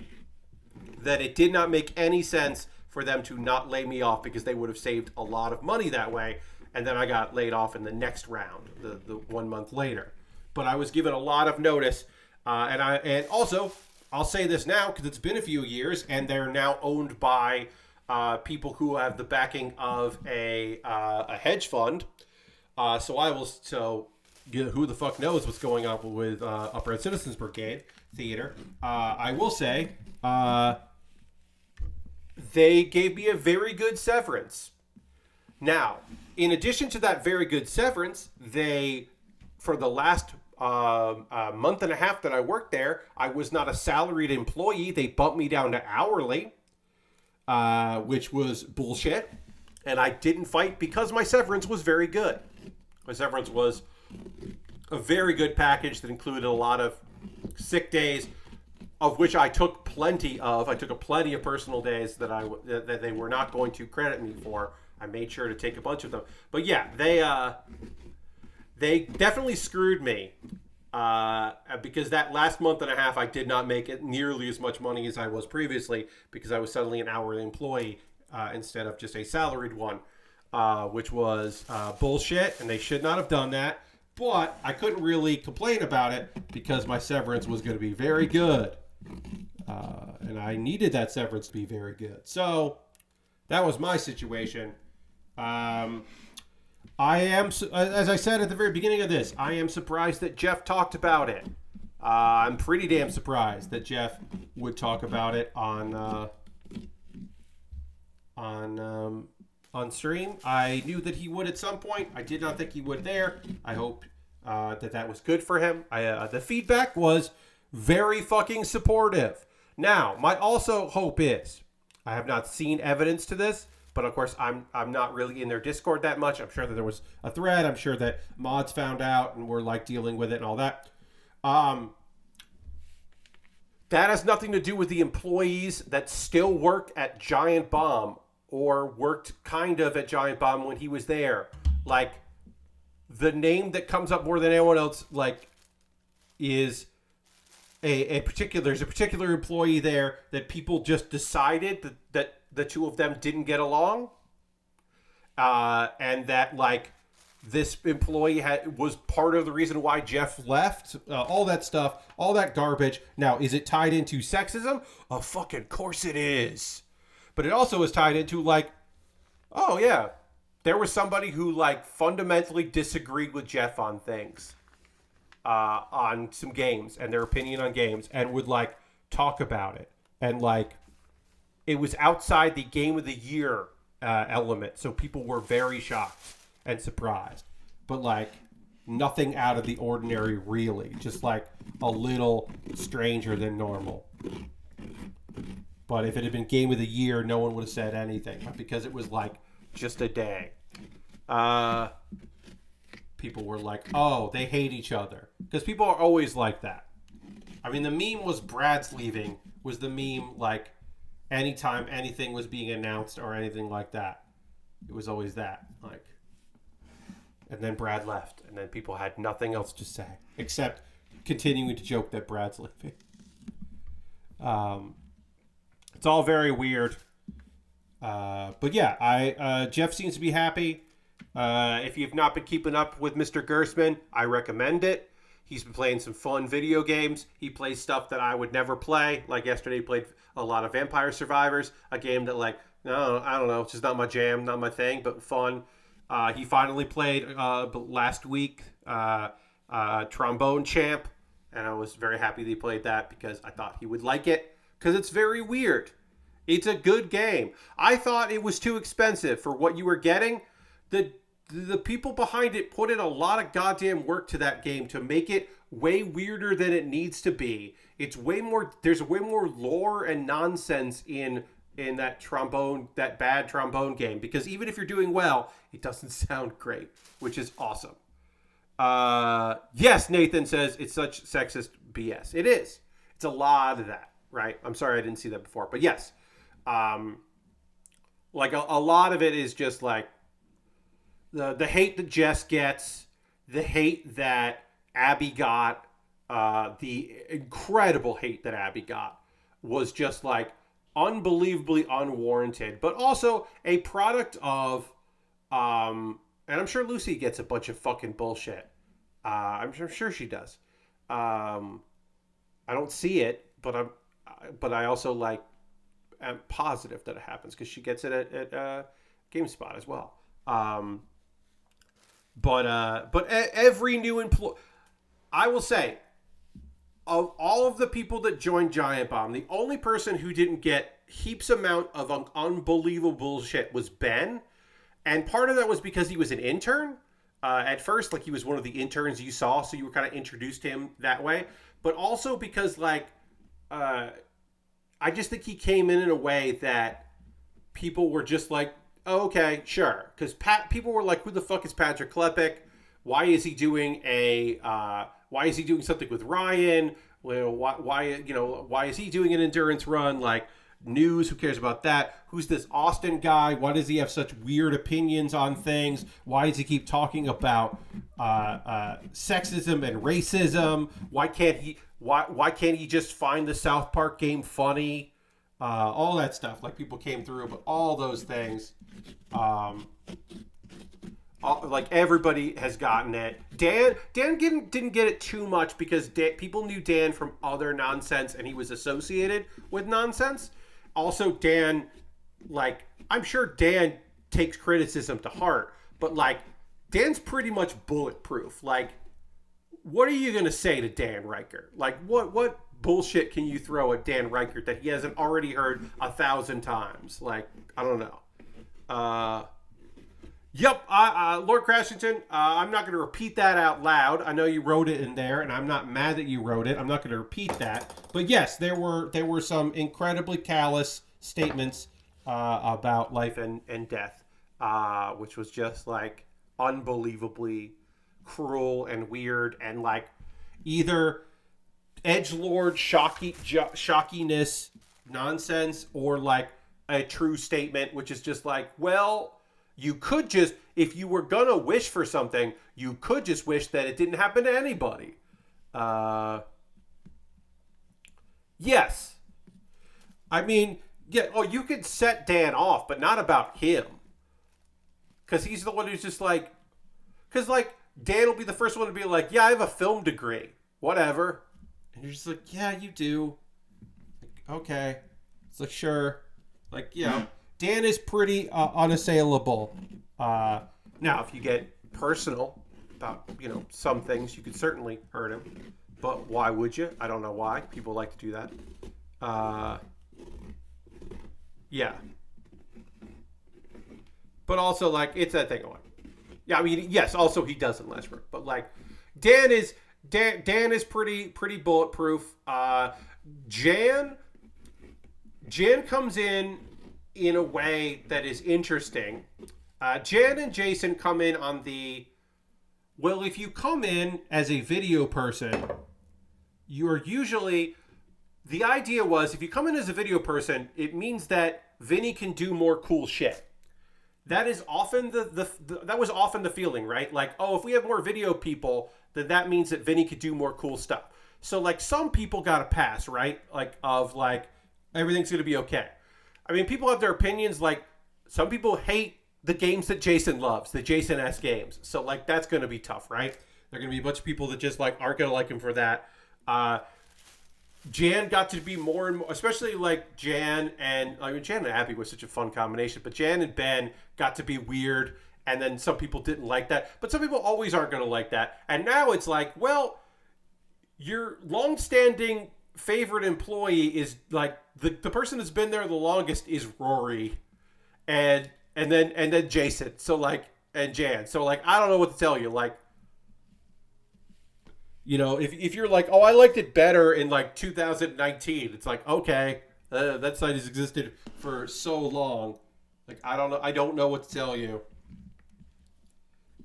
that it did not make any sense for them to not lay me off because they would have saved a lot of money that way. And then I got laid off in the next round, the 1 month later. But I was given a lot of notice, and also I'll say this now because it's been a few years, and they're now owned by people who have the backing of a hedge fund. So who the fuck knows what's going on with Upright Citizens Brigade Theater? I will say they gave me a very good severance. Now, in addition to that very good severance, for the last month and a half that I worked there, I was not a salaried employee. They bumped me down to hourly, which was bullshit. And I didn't fight because my severance was very good. My severance was a very good package that included a lot of sick days, of which I took plenty of. I took plenty of personal days that they were not going to credit me for. I made sure to take a bunch of them. But yeah, they definitely screwed me because that last month and a half I did not make it nearly as much money as I was previously because I was suddenly an hourly employee instead of just a salaried one, which was bullshit, and they should not have done that. But I couldn't really complain about it because my severance was going to be very good. And I needed that severance to be very good. So that was my situation. I am, as I said at the very beginning of this, I am surprised that Jeff talked about it. I'm pretty damn surprised that Jeff would talk about it on stream. I knew that he would at some point. I did not think he would there. I hope that was good for him. The feedback was very fucking supportive. Now, my also hope is, I have not seen evidence to this, but of course I'm not really in their Discord that much. I'm sure that there was a thread. I'm sure that mods found out and were like dealing with it and all that. That has nothing to do with the employees that still work at Giant Bomb or worked kind of at Giant Bomb when he was there. Like, the name that comes up more than anyone else, like, is there's a particular employee there that people just decided that the two of them didn't get along. And that, like, this employee was part of the reason why Jeff left. All that stuff, all that garbage. Now, is it tied into sexism? Of fucking course it is. But it also is tied into, like, oh yeah, there was somebody who, like, fundamentally disagreed with Jeff on things. On some games and their opinion on games, and would, like, talk about it. And, like, it was outside the game of the year element. So people were very shocked and surprised. But, like, nothing out of the ordinary, really. Just like a little stranger than normal. But if it had been Game of the Year, no one would have said anything. But because it was like just a day, people were like, oh, they hate each other. Because people are always like that. I mean, the meme was Brad's leaving, was the meme like anytime anything was being announced or anything like that. It was always that. Like, and then Brad left, and then people had nothing else to say except continuing to joke that Brad's leaving. It's all very weird. But yeah, Jeff seems to be happy. If you've not been keeping up with Mr. Gersman, I recommend it. He's been playing some fun video games. He plays stuff that I would never play. Like yesterday, he played a lot of Vampire Survivors, a game that, like, no, I don't know, it's just not my jam, not my thing, but fun. He finally played last week Trombone Champ, and I was very happy that he played that because I thought he would like it because it's very weird. It's a good game. I thought it was too expensive for what you were getting. The people behind it put in a lot of goddamn work to that game to make it way weirder than it needs to be. It's way more. There's way more lore and nonsense in that bad trombone game, because even if you're doing well, it doesn't sound great, which is awesome. Yes, Nathan says it's such sexist BS. It is. It's a lot of that, right? I'm sorry I didn't see that before, but yes, like a lot of it is just like the hate that Jess gets, the hate that Abby got, the incredible hate that Abby got was just like unbelievably unwarranted, but also a product of, and I'm sure Lucy gets a bunch of fucking bullshit. I'm sure she does. I don't see it, but I also like am positive that it happens because she gets it at GameSpot as well. But every new employee, I will say, of all of the people that joined Giant Bomb, the only person who didn't get heaps amount of unbelievable bullshit was Ben. And part of that was because he was an intern. At first, like, he was one of the interns you saw, so you were kind of introduced to him that way. But also because, like, I just think he came in a way that people were just like, oh, okay, sure. Because people were like, who the fuck is Patrick Klepek? Why is he doing something with Ryan? Well, why is he doing an endurance run? Like, news, who cares about that? Who's this Austin guy? Why does he have such weird opinions on things? Why does he keep talking about sexism and racism? Why can't he just find the South Park game funny? All that stuff. Like, people came through, but all those things. Like, everybody has gotten it. Dan didn't get it too much because people knew Dan from other nonsense, and he was associated with nonsense. Also, Dan, like, I'm sure Dan takes criticism to heart, but, like, Dan's pretty much bulletproof. Like, what are you going to say to Dan Reichert? Like, what bullshit can you throw at Dan Reichert that he hasn't already heard 1,000 times? Like, I don't know. Yep, Lord Crashington, I'm not going to repeat that out loud. I know you wrote it in there, and I'm not mad that you wrote it. I'm not going to repeat that. But yes, there were some incredibly callous statements about life and death, which was just, like, unbelievably cruel and weird, and, like, either edgelord shockiness nonsense, or, like, a true statement, which is just like, well, you could just, if you were gonna wish for something, you could just wish that it didn't happen to anybody. Yes. I mean, yeah, you could set Dan off, but not about him. Because he's the one who's just like, because, like, Dan will be the first one to be like, yeah, I have a film degree. Whatever. And you're just like, yeah, you do. Like, okay. It's like, sure. Like, you know, Dan is pretty unassailable. Now, if you get personal about, some things, you could certainly hurt him. But why would you? I don't know why. People like to do that. Yeah. But also, like, it's that thing. Yeah, I mean, yes. Also, he doesn't Westbrook, but like Dan is Dan is pretty bulletproof. Jan Jan comes in a way that is interesting. Jan and Jason come in on the well. If you come in as a video person, you are usually the idea was if you come in as a video person, it means that Vinny can do more cool shit. That is often that was often the feeling, right? Like, oh, if we have more video people, then that means that Vinny could do more cool stuff. So like some people got a pass, right? Like of like everything's gonna be okay. I mean, people have their opinions. Like some people hate the games that Jason loves, the Jason S games. So like that's gonna be tough, right? There are gonna be a bunch of people that just like aren't gonna like him for that. Jan got to be more and more, especially like Jan and I mean Jan and Abby was such a fun combination, but Jan and Ben got to be weird, and then some people didn't like that, but some people always aren't going to like that. And now it's like, well, your long-standing favorite employee is like the person that's been there the longest is Rory, and then Jason. So like and Jan. So like I don't know what to tell you. Like if you're like, oh, I liked it better in like 2019, it's like, okay, that site has existed for so long. Like, I don't know what to tell you.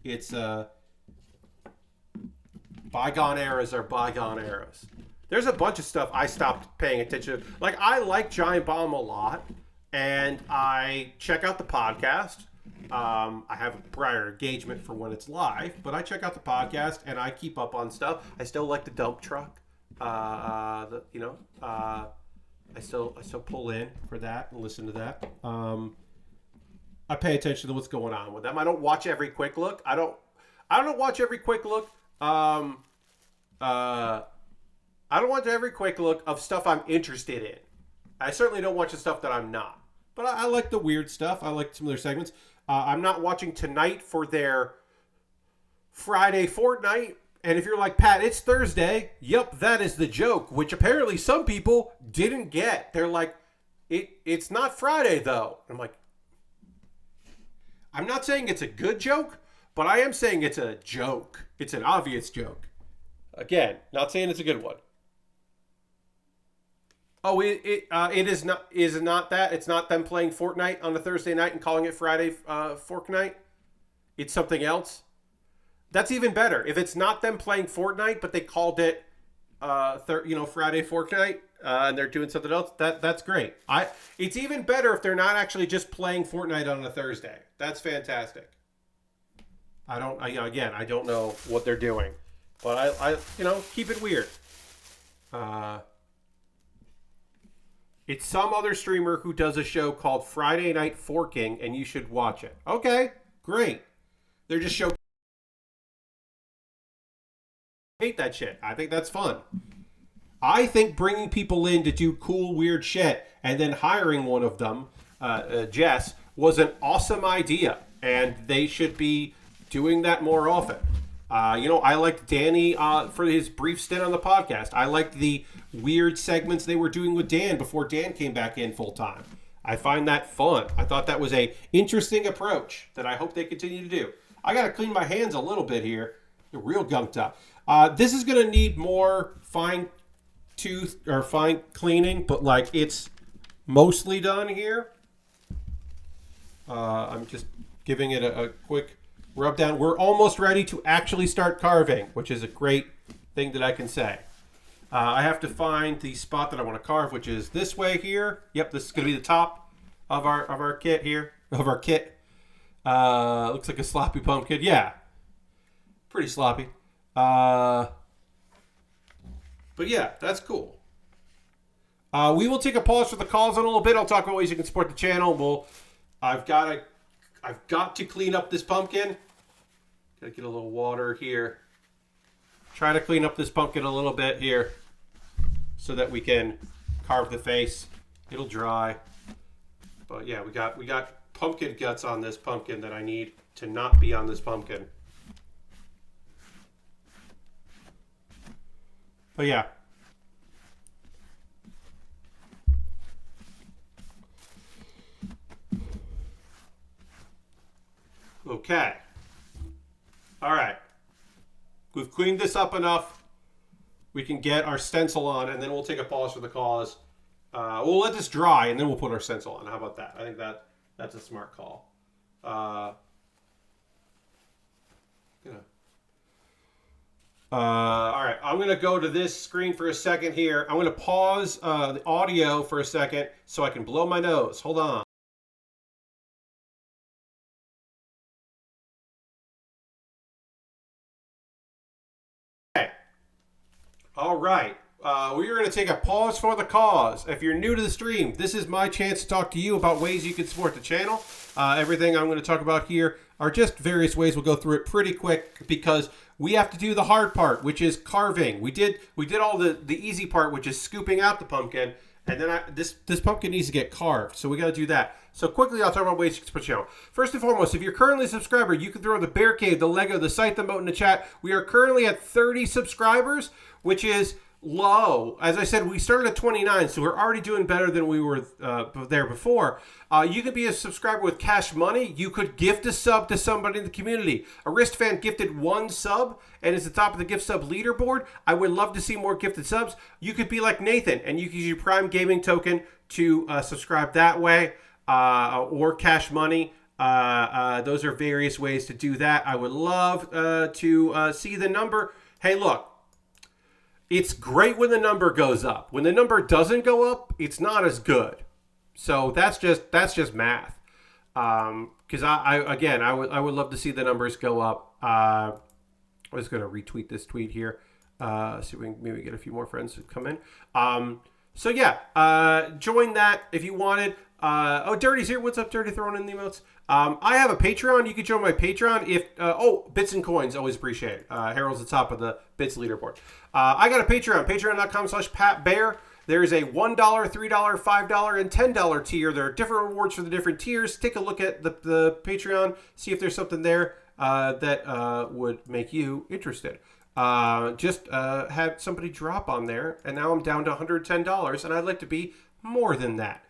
It's, bygone eras are bygone eras. There's a bunch of stuff I stopped paying attention to. Like, I like Giant Bomb a lot, and I check out the podcast. I have a prior engagement for when it's live, but I check out the podcast and I keep up on stuff. I still like the dump truck. I still pull in for that and listen to that. I pay attention to what's going on with them. I don't watch every quick look. I don't watch every quick look. I don't watch every quick look of stuff I'm interested in. I certainly don't watch the stuff that I'm not. But I like the weird stuff. I like some of their segments. I'm not watching tonight for their Friday Fortnite. And if you're like, Pat, it's Thursday. Yep, that is the joke, which apparently some people didn't get. They're like, it's not Friday, though. I'm like, I'm not saying it's a good joke, but I am saying it's a joke. It's an obvious joke. Again, not saying it's a good one. Oh, it is not that. It's not them playing Fortnite on a Thursday night and calling it Friday Fork Night. It's something else. That's even better. If it's not them playing Fortnite, but they called it Friday Fork Night and they're doing something else, that's great. It's even better if they're not actually just playing Fortnite on a Thursday. That's fantastic. I don't know what they're doing, but I keep it weird. It's some other streamer who does a show called Friday Night Forking, and you should watch it. Okay, great. They're just show. I hate that shit. I think that's fun. I think bringing people in to do cool, weird shit and then hiring one of them, Jess, was an awesome idea, and they should be doing that more often. I liked Danny for his brief stint on the podcast. I liked the weird segments they were doing with Dan before Dan came back in full time. I find that fun. I thought that was a interesting approach that I hope they continue to do. I got to clean my hands a little bit here. They're real gunked up. This is going to need more fine cleaning, but like it's mostly done here. I'm just giving it a quick rub down. We're almost ready to actually start carving, which is a great thing that I can say. I have to find the spot that I want to carve, which is this way here. Yep, this is going to be the top of our kit here. Of our kit. Looks like a sloppy pumpkin. Yeah, pretty sloppy. But yeah, that's cool. We will take a pause for the calls in a little bit. I'll talk about ways you can support the channel. I've got to clean up this pumpkin. Gotta get a little water here. Try to clean up this pumpkin a little bit here so that we can carve the face. It'll dry. But yeah, we got pumpkin guts on this pumpkin that I need to not be on this pumpkin. But yeah. Okay. All right. We've cleaned this up enough. We can get our stencil on, and then we'll take a pause for the cause. We'll let this dry, and then we'll put our stencil on. How about that? I think that's a smart call. All right, I'm going to go to this screen for a second here. I'm going to pause the audio for a second so I can blow my nose. Hold on. Okay. All right. We are going to take a pause for the cause. If you're new to the stream, this is my chance to talk to you about ways you can support the channel. Everything I'm going to talk about here are just various ways. We'll go through it pretty quick because we have to do the hard part, which is carving. We did all the easy part, which is scooping out the pumpkin, and then this pumpkin needs to get carved. So we got to do that. So quickly, I'll talk about ways you can support the channel. First and foremost, if you're currently a subscriber, you can throw the Baer Cave, the Lego, the site, the moat in the chat. We are currently at 30 subscribers, which is low. As I said, we started at 29, so we're already doing better than we were there before. You could be a subscriber with cash money. You could gift a sub to somebody in the community. A Wrist fan gifted 1 sub and is the top of the gift sub leaderboard. I would love to see more gifted subs. You could be like Nathan, and you could use your Prime Gaming token to subscribe that way, or cash money. Those are various ways to do that. I would love to see the number. Hey, look. It's great when the number goes up. When the number doesn't go up, it's not as good. So that's just math. Because I would love to see the numbers go up. I was going to retweet this tweet here. See if we can maybe get a few more friends to come in. So yeah, join that if you wanted. Dirty's here. What's up, Dirty? Throwing in the emotes. I have a Patreon. You can join my Patreon if bits and coins. Always appreciate it. Harold's the top of the bits leaderboard. I got a Patreon. Patreon.com/PatBaer. There's a $1, $3, $5, and $10 tier. There are different rewards for the different tiers. Take a look at the Patreon. See if there's something there that would make you interested. Just had somebody drop on there, and now I'm down to $110, and I'd like to be more than that.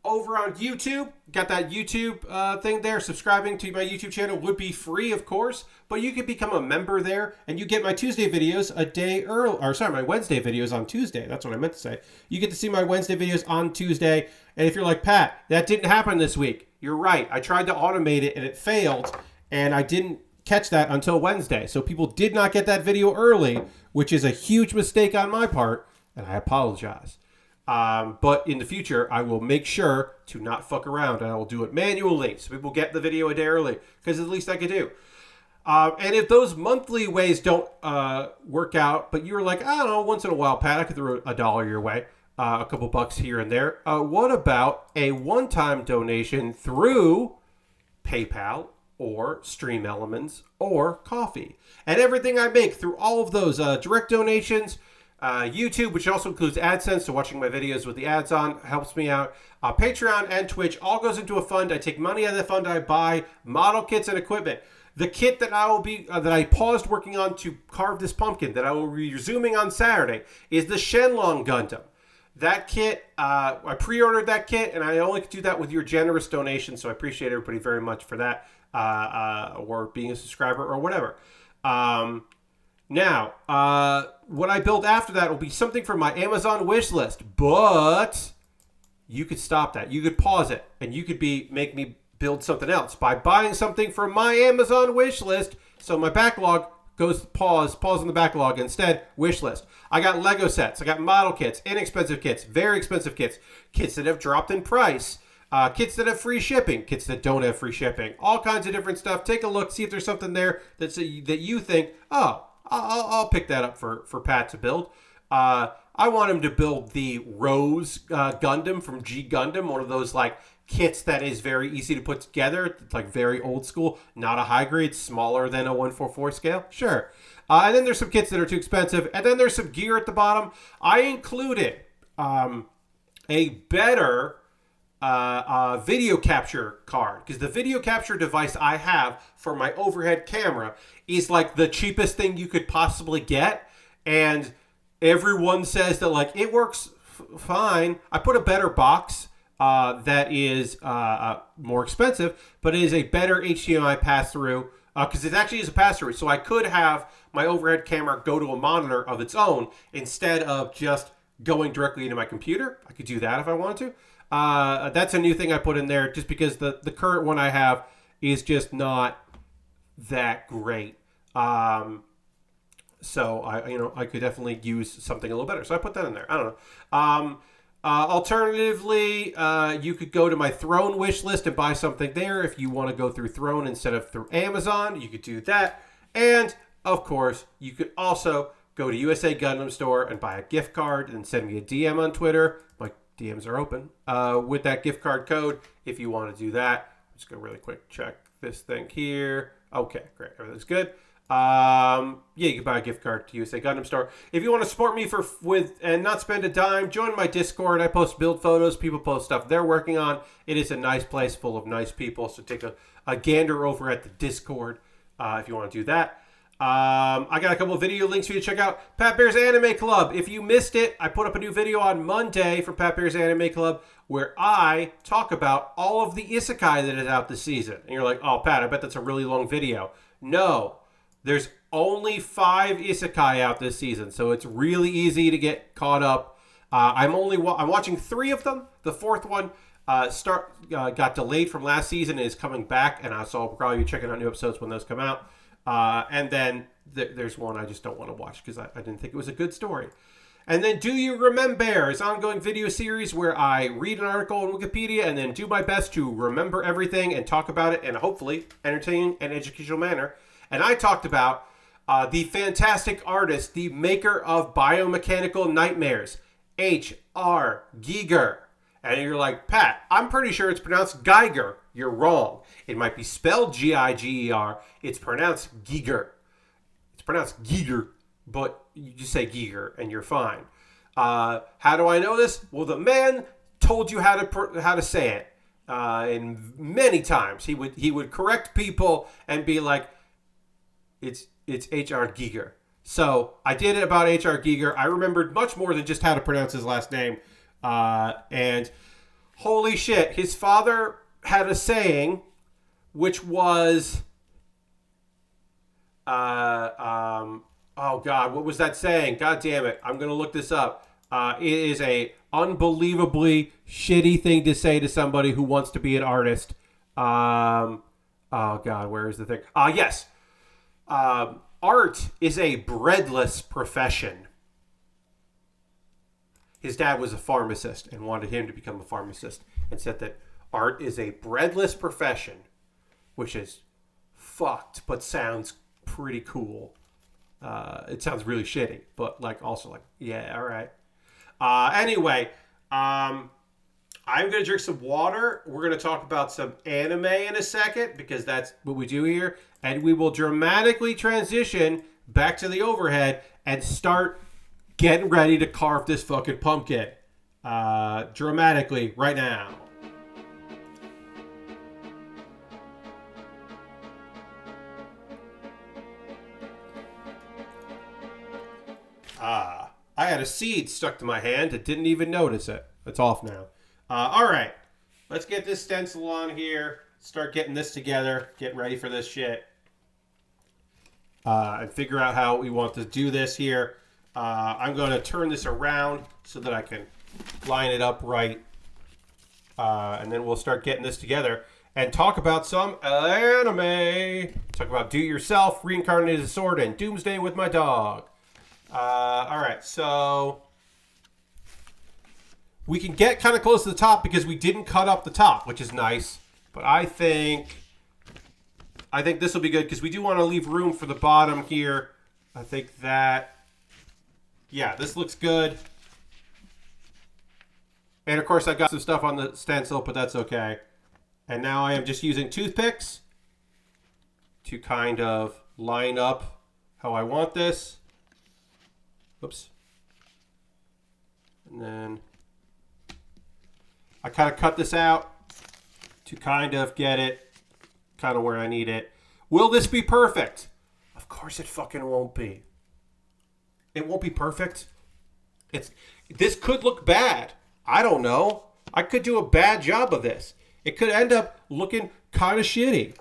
Over on YouTube, got that YouTube thing there. Subscribing to my YouTube channel would be free, of course, but you could become a member there, and you get my Tuesday videos a day early, or sorry, my Wednesday videos on Tuesday. That's what I meant to say. You get to see my Wednesday videos on Tuesday, and if you're like, Pat, that didn't happen this week, you're right. I tried to automate it, and it failed, and I didn't catch that until Wednesday. So people did not get that video early, which is a huge mistake on my part, and I apologize. But in the future, I will make sure to not fuck around, and I will do it manually so people get the video a day early, because at least I could do. And if those monthly ways don't work out, but you're like, I don't know, once in a while, Pat, I could throw $1 your way, a couple bucks here and there. What about a one-time donation through PayPal or Stream Elements or Coffee? And everything I make through all of those direct donations, YouTube, which also includes AdSense, so watching my videos with the ads on helps me out. Patreon and Twitch all goes into a fund. I take money out of the fund. I buy model kits and equipment. The kit that I paused working on to carve this pumpkin that I will be resuming on Saturday is the Shenlong Gundam. That kit, I pre-ordered that kit, and I only could do that with your generous donation, so I appreciate everybody very much for that, or being a subscriber or whatever. Now, what I build after that will be something from my Amazon wish list, but you could stop that. You could pause it, and you could make me build something else by buying something from my Amazon wish list. So my backlog goes pause on the backlog. Instead, wish list. I got Lego sets. I got model kits, inexpensive kits, very expensive kits, kits that have dropped in price, kits that have free shipping, kits that don't have free shipping, all kinds of different stuff. Take a look, see if there's something there that you think, oh, I'll pick that up for Pat to build. I want him to build the Rose Gundam from G Gundam, one of those like kits that is very easy to put together. It's like very old school, not a high grade, smaller than a 1/4 scale. Sure. And then there's some kits that are too expensive. And then there's some gear at the bottom. I included a better video capture card, because the video capture device I have for my overhead camera is like the cheapest thing you could possibly get, and everyone says that like it works fine. I put a better box that is more expensive, but it is a better HDMI pass-through because it actually is a pass-through. So I could have my overhead camera go to a monitor of its own instead of just going directly into my computer. I could do that if I wanted to. That's a new thing I put in there just because the current one I have is just not that great. So I could definitely use something a little better. So I put that in there. I don't know. Alternatively, you could go to my Throne wish list and buy something there. If you want to go through Throne instead of through Amazon, you could do that. And of course, you could also go to USA Gundam Store and buy a gift card and send me a DM on Twitter. My DMs are open with that gift card code if you want to do that. I'm just going to really quick check this thing here. Okay, great. Everything's good. You can buy a gift card to USA Gundam Store. If you want to support me with and not spend a dime, join my Discord. I post build photos. People post stuff they're working on. It is a nice place full of nice people. So take a gander over at the Discord if you want to do that. I got a couple of video links for you to check out. Pat Baer's Anime Club. If you missed it, I put up a new video on Monday for Pat Baer's Anime Club where I talk about all of the isekai that is out this season. And you're like, oh, Pat, I bet that's a really long video. No. There's only 5 isekai out this season, so it's really easy to get caught up. I'm watching 3 of them. The 4th one got delayed from last season and is coming back, and so I'll probably be checking out new episodes when those come out. And then there's one I just don't want to watch because I didn't think it was a good story. And then Do You Remembaer is an ongoing video series where I read an article on Wikipedia and then do my best to remember everything and talk about it in a hopefully entertaining and educational manner. And I talked about the fantastic artist, the maker of biomechanical nightmares, H.R. Giger. And you're like, Pat, I'm pretty sure it's pronounced Geiger. You're wrong. It might be spelled Giger. It's pronounced Giger. It's pronounced Giger, but you just say Giger and you're fine. How do I know this? Well, the man told you how to say it. And many times he would correct people and be like, It's H.R. Giger. So I did it about H.R. Giger. I remembered much more than just how to pronounce his last name. And holy shit, his father had a saying, which was, oh God, what was that saying? God damn it. I'm going to look this up. It is a unbelievably shitty thing to say to somebody who wants to be an artist. Oh God, where is the thing? Yes. Art is a breadless profession. His dad was a pharmacist and wanted him to become a pharmacist and said that art is a breadless profession, which is fucked, but sounds pretty cool. It sounds really shitty, but also yeah, all right. Anyway, I'm going to drink some water. We're going to talk about some anime in a second because that's what we do here. And we will dramatically transition back to the overhead and start getting ready to carve this fucking pumpkin. Dramatically right now. I had a seed stuck to my hand and didn't even notice it. It's off now. All right. Let's get this stencil on here. Start getting this together. Get ready for this shit. And figure out how we want to do this here. I'm going to turn this around so that I can line it up right. And then we'll start getting this together and talk about some anime. Talk about Do Yourself, Reincarnated Sword, and Doomsday With My Dog. All right, so we can get kind of close to the top because we didn't cut up the top, which is nice. But I think this will be good because we do want to leave room for the bottom here. I think that, yeah, this looks good. And of course I got some stuff on the stencil, but that's okay. And now I am just using toothpicks to kind of line up how I want this. Oops. And then I kind of cut this out to kind of get it kind of where I need it. Will this be perfect? Of course it fucking won't be. It won't be perfect. This could look bad. I don't know. I could do a bad job of this. It could end up looking kind of shitty.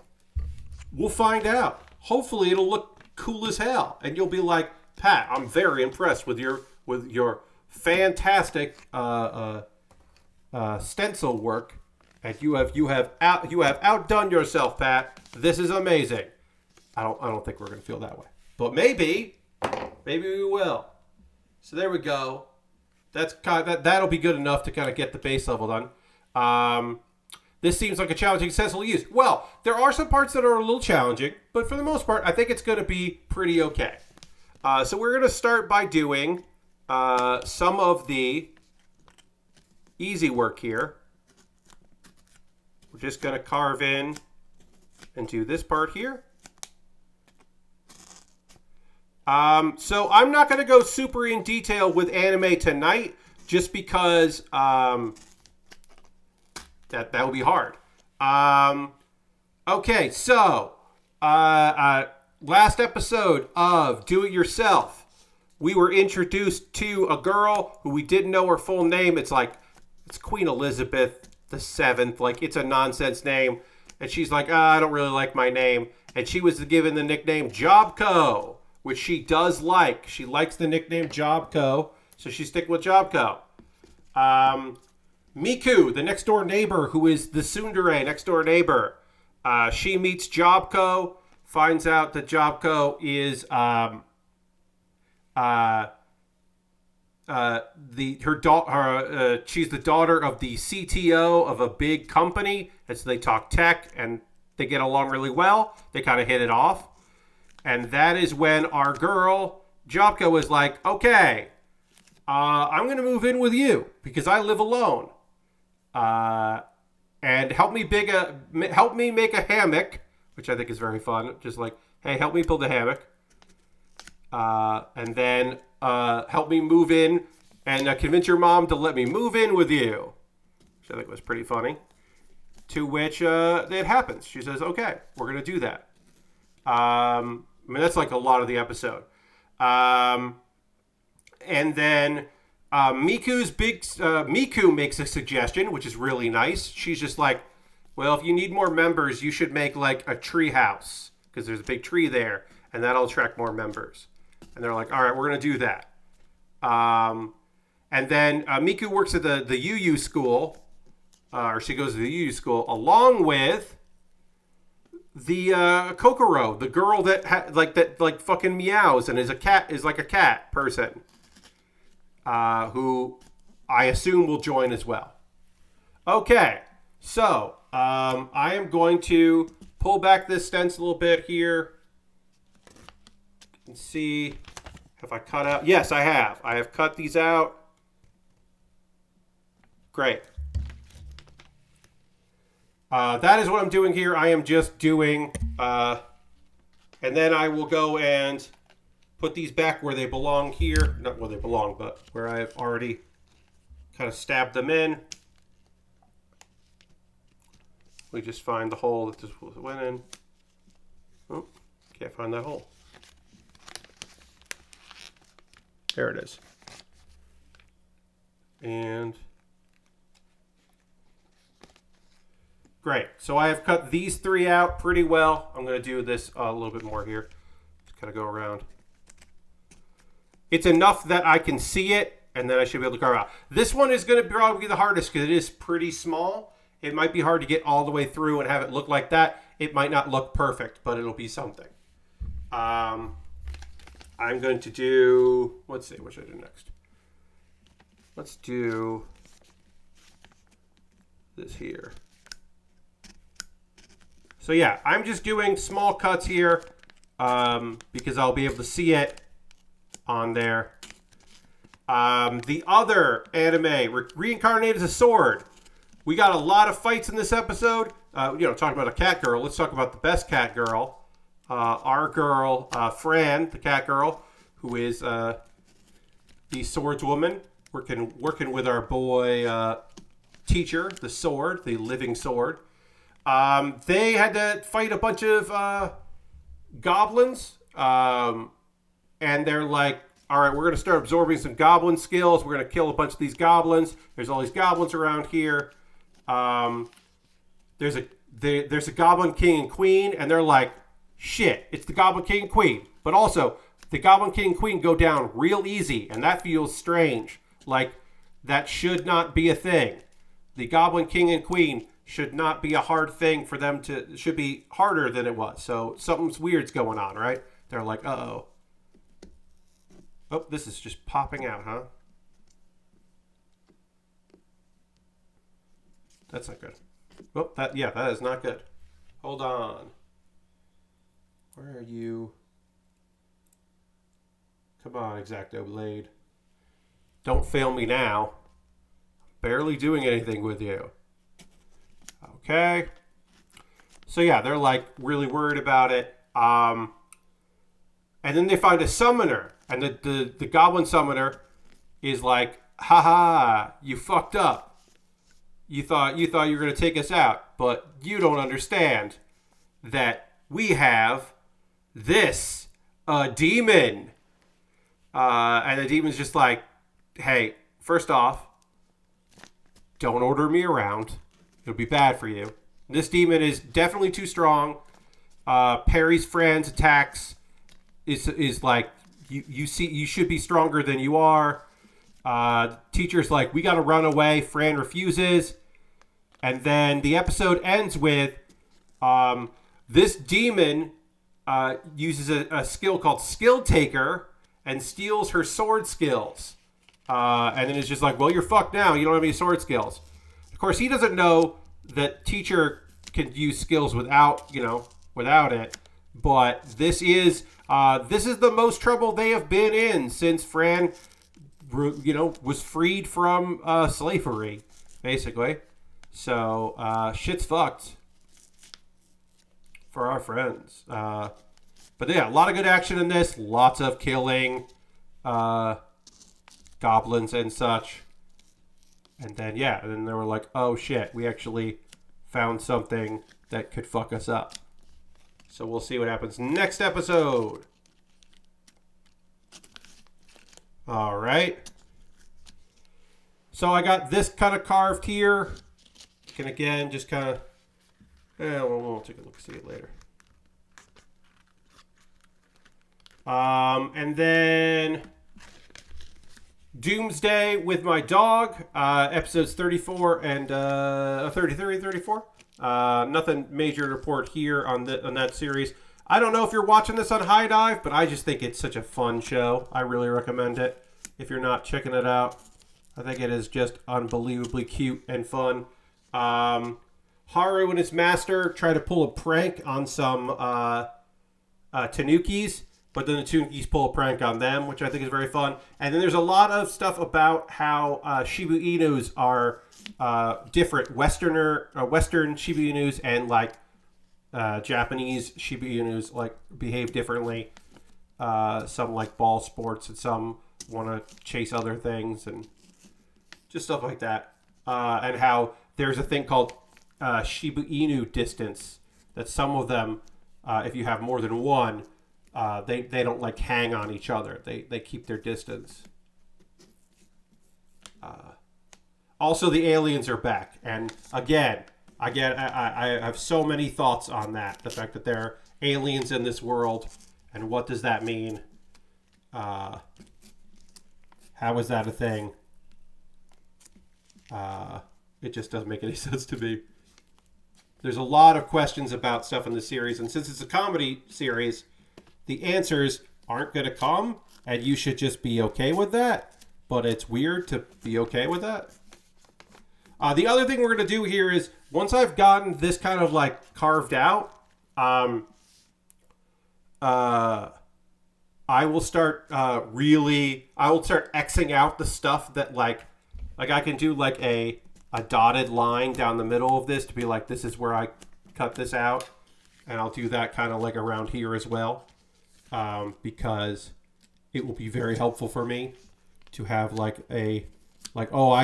We'll find out. Hopefully it'll look cool as hell. And you'll be like, Pat, I'm very impressed with your fantastic stencil work. And you have outdone yourself, Pat. This is amazing. I don't think we're gonna feel that way. But maybe we will. So there we go. That'll be good enough to kind of get the base level done. This seems like a challenging stencil to use. Well, there are some parts that are a little challenging, but for the most part, I think it's going to be pretty okay. So we're going to start by doing some of the easy work here. We're just going to carve in and do this part here. So I'm not going to go super in detail with anime tonight, just because that would be hard. Okay, so last episode of Do It Yourself, we were introduced to a girl who we didn't know her full name. It's Queen Elizabeth VII. Like, it's a nonsense name. And she's like, I don't really like my name. And she was given the nickname Jobco, which she does like. She likes the nickname Jobco, so she's sticking with Jobco. Miku, the next door neighbor, who is the tsundere next door neighbor, she meets Jobco, finds out that Jobco is she's the daughter of the CTO of a big company, and so they talk tech and they get along really well. They kind of hit it off. And that is when our girl, Jobco, is like, okay, I'm going to move in with you because I live alone. And help me make a hammock, which I think is very fun. Just like, hey, help me build a hammock. And then help me move in and convince your mom to let me move in with you, which I think was pretty funny. To which it happens. She says, okay, we're going to do that. I mean, that's like a lot of the episode. And then Miku makes a suggestion, which is really nice. She's just like, well, if you need more members, you should make like a tree house because there's a big tree there and that'll attract more members. And they're like, all right, we're going to do that. And then Miku works at the UU school, or she goes to the UU school along with the Kokoro, the girl that fucking meows and is like a cat person, who I assume will join as well. Okay, so I am going to pull back this stencil a little bit here and see, have I cut out? Yes, I have. I have cut these out. Great. That is what I'm doing here. I am just doing, and then I will go and put these back where they belong here. Not where they belong, but where I've already kind of stabbed them in. We just find the hole that this went in. Oh, can't find that hole. There it is. And great. So I have cut these three out pretty well. I'm going to do this a little bit more here. Just kind of go around. It's enough that I can see it, and then I should be able to carve out. This one is going to probably be the hardest because it is pretty small. It might be hard to get all the way through and have it look like that. It might not look perfect, but it'll be something. I'm going to do, let's see, what should I do next? Let's do this here. So yeah, I'm just doing small cuts here because I'll be able to see it on there. The other anime, Reincarnated as a Sword. We got a lot of fights in this episode. Talking about a cat girl. Let's talk about the best cat girl. Our girl, Fran, the cat girl, who is the swordswoman, working with our boy teacher, the sword, the living sword. They had to fight a bunch of goblins, and they're like, all right, we're going to start absorbing some goblin skills. We're going to kill a bunch of these goblins. There's all these goblins around here. There's there's a Goblin King and Queen, and they're like, shit, it's the Goblin King and Queen. But also, the Goblin King and Queen go down real easy, and that feels strange. Like, that should not be a thing. The Goblin King and Queen should not be a hard thing for them to... should be harder than it was. So, something's weird's going on, right? They're like, uh-oh. Oh, this is just popping out, huh? That's not good. Oh, that is not good. Hold on. Where are you? Come on, Exacto Blade. Don't fail me now. Barely doing anything with you. Okay. So yeah, they're like really worried about it. And then they find a summoner. And the goblin summoner is like, haha, you fucked up. You thought you were going to take us out, but you don't understand that we have this demon. And the demon's just like, hey, first off, don't order me around. It'll be bad for you. This demon is definitely too strong. Perry's friend's attacks is like, you should be stronger than you are. Teacher's like, we got to run away. Fran refuses. And then the episode ends with this demon uses a skill called Skill Taker and steals her sword skills. And then it's just like, well, you're fucked now. You don't have any sword skills. Of course, he doesn't know that Teacher can use skills without it. But this is the most trouble they have been in since Fran, was freed from slavery, basically. So, shit's fucked for our friends. But yeah, a lot of good action in this. Lots of killing goblins and such. And then they were like, oh shit, we actually found something that could fuck us up. So we'll see what happens next episode. All right. So I got this kind of carved here. And again, just kind of... we'll take a look, see it later. And then... Doomsday With My Dog. Episodes 34 and... 33 and 34. Nothing major to report here on that series. I don't know if you're watching this on High Dive, but I just think it's such a fun show. I really recommend it. If you're not checking it out, I think it is just unbelievably cute and fun. Haru and his master try to pull a prank on some Tanukis, but then the Tanukis pull a prank on them, which I think is very fun. And then there's a lot of stuff about how Shiba Inus are different. Western Shiba Inus and like Japanese Shiba Inus like behave differently. Some like ball sports and some want to chase other things and just stuff like that. And how there's a thing called Shiba Inu distance that some of them, if you have more than one, they don't like hang on each other. They keep their distance. Also, the aliens are back, and again, I have so many thoughts on that. The fact that there are aliens in this world, and what does that mean? How is that a thing? It just doesn't make any sense to me. There's a lot of questions about stuff in the series, and since it's a comedy series, the answers aren't going to come, and you should just be okay with that. But it's weird to be okay with that. The other thing we're going to do here is, once I've gotten this kind of like carved out, I will start Xing out the stuff that like I can do like a dotted line down the middle of this to be like, this is where I cut this out. And I'll do that kind of like around here as well. Because it will be very helpful for me to have I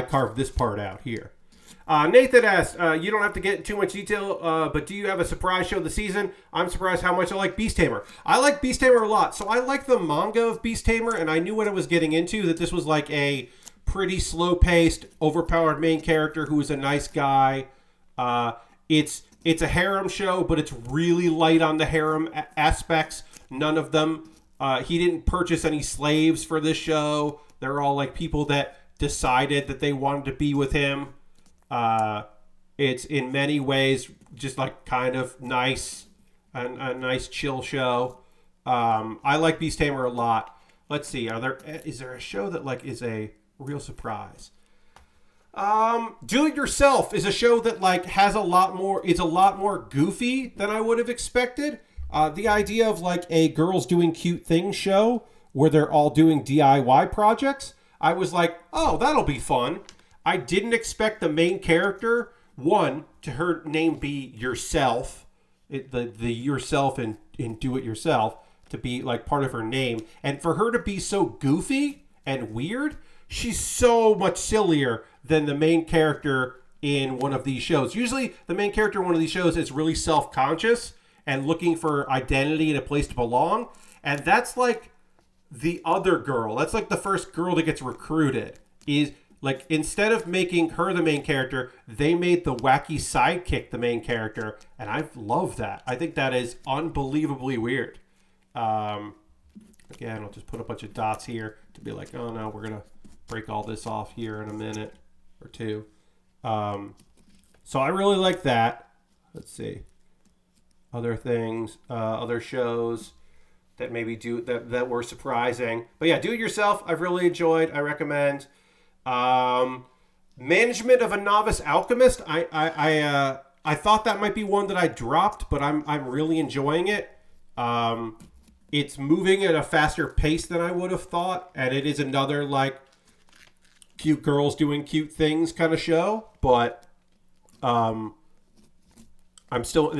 carved this part out here. Nathan asked, you don't have to get too much detail, but do you have a surprise show of the season? I'm surprised how much I like Beast Tamer. I like Beast Tamer a lot. So I like the manga of Beast Tamer, and I knew what I was getting into, that this was like a pretty slow-paced, overpowered main character who was a nice guy. It's a harem show, but it's really light on the harem aspects. None of them. He didn't purchase any slaves for this show. They're all like people that decided that they wanted to be with him. It's in many ways just like kind of nice, a nice chill show. I like Beast Tamer a lot. Let's see. Is there a show that like is a real surprise? Do It Yourself is a show that like has a lot more goofy than I would have expected. The idea of like a girls doing cute things show where they're all doing DIY projects, I was like, oh, that'll be fun. I didn't expect the main character, to her name be Yourself, the yourself in Do It Yourself, to be like part of her name, and for her to be so goofy and weird. She's so much sillier than the main character in one of these shows. Usually the main character in one of these shows is really self-conscious and looking for identity and a place to belong. And that's like the other girl. That's like the first girl that gets recruited. Is like, instead of making her the main character, they made the wacky sidekick the main character. And I love that. I think that is unbelievably weird. Again, I'll just put a bunch of dots here to be like, oh no, we're going to break all this off here in a minute or two. So I really like that. Let's see. Other things, other shows that maybe that were surprising. But yeah, Do It Yourself, I've really enjoyed. I recommend. Management of a Novice Alchemist. I thought that might be one that I dropped, but I'm really enjoying it. It's moving at a faster pace than I would have thought, and it is another like cute girls doing cute things kind of show, but it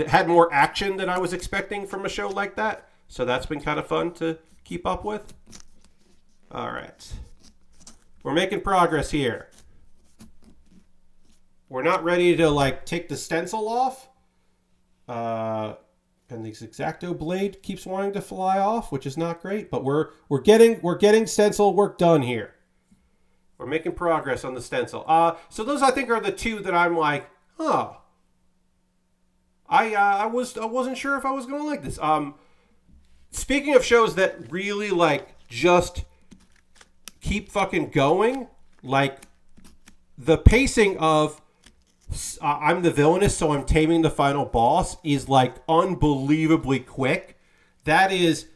had more action than I was expecting from a show like that, so that's been kind of fun to keep up with. All right, we're making progress here. We're not ready to like take the stencil off, and the X-Acto blade keeps wanting to fly off, which is not great, but we're getting stencil work done here. We're making progress on the stencil. So those I think are the two that I'm like, oh, I wasn't sure if I was gonna like this. Speaking of shows that really like just keep fucking going, like the pacing of I'm the villainess, so I'm taming the final boss is like unbelievably quick. That is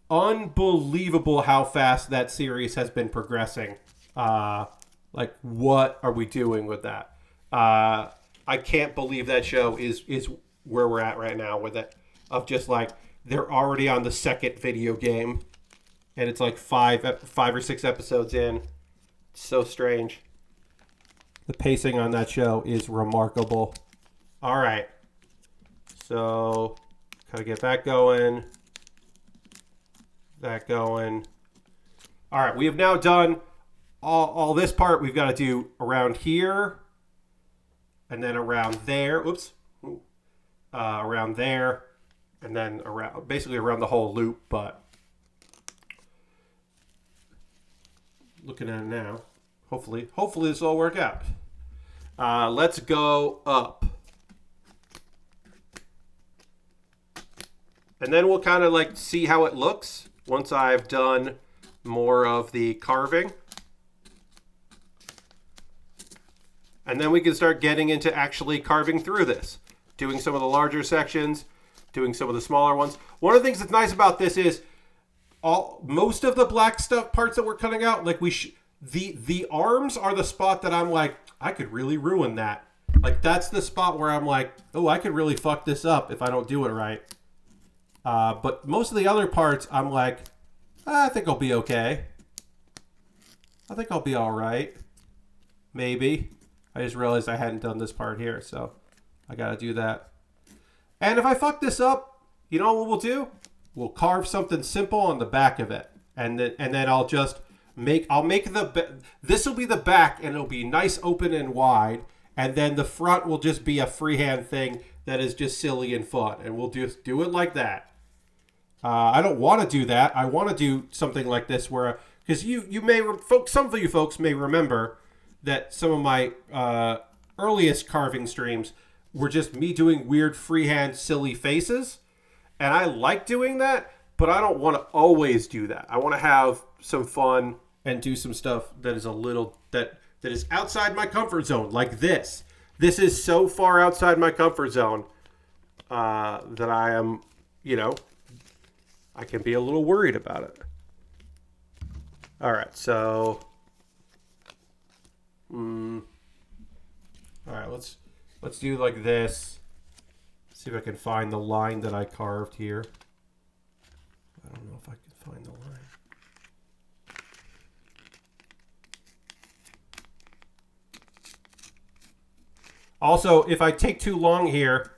unbelievable how fast that series has been progressing. Like, what are we doing with that? I can't believe that show is where we're at right now with it. Of just like they're already on the second video game, and it's like five or six episodes in. It's so strange. The pacing on that show is remarkable. All right, so gotta get that going. That going. All right, we have now done all this part. We've got to do around here, and then around there. Oops. Around there, and then basically around the whole loop. But looking at it now, hopefully this will all work out. Let's go up, and then we'll kind of like see how it looks once I've done more of the carving. And then we can start getting into actually carving through this. Doing some of the larger sections, doing some of the smaller ones. One of the things that's nice about this is most of the black stuff parts that we're cutting out, like the arms are the spot that I'm like, I could really ruin that. Like that's the spot where I'm like, oh, I could really fuck this up if I don't do it right. But most of the other parts, I'm like, I think I'll be okay. I think I'll be all right. Maybe. I just realized I hadn't done this part here, so I gotta do that. And if I fuck this up, you know what we'll do? We'll carve something simple on the back of it, and then I'll just make this will be the back, and it'll be nice, open, and wide, and then the front will just be a freehand thing that is just silly and fun, and we'll just do it like that. I don't want to do that. I want to do something like this where, because some of you folks may remember that some of my earliest carving streams, were just me doing weird freehand silly faces. And I like doing that, but I don't want to always do that. I want to have some fun and do some stuff that is a little that is outside my comfort zone, like this. This is so far outside my comfort zone that I am, I can be a little worried about it. All right, so, all right, let's do like this. See if I can find the line that I carved here. I don't know if I can find the line. Also, if I take too long here,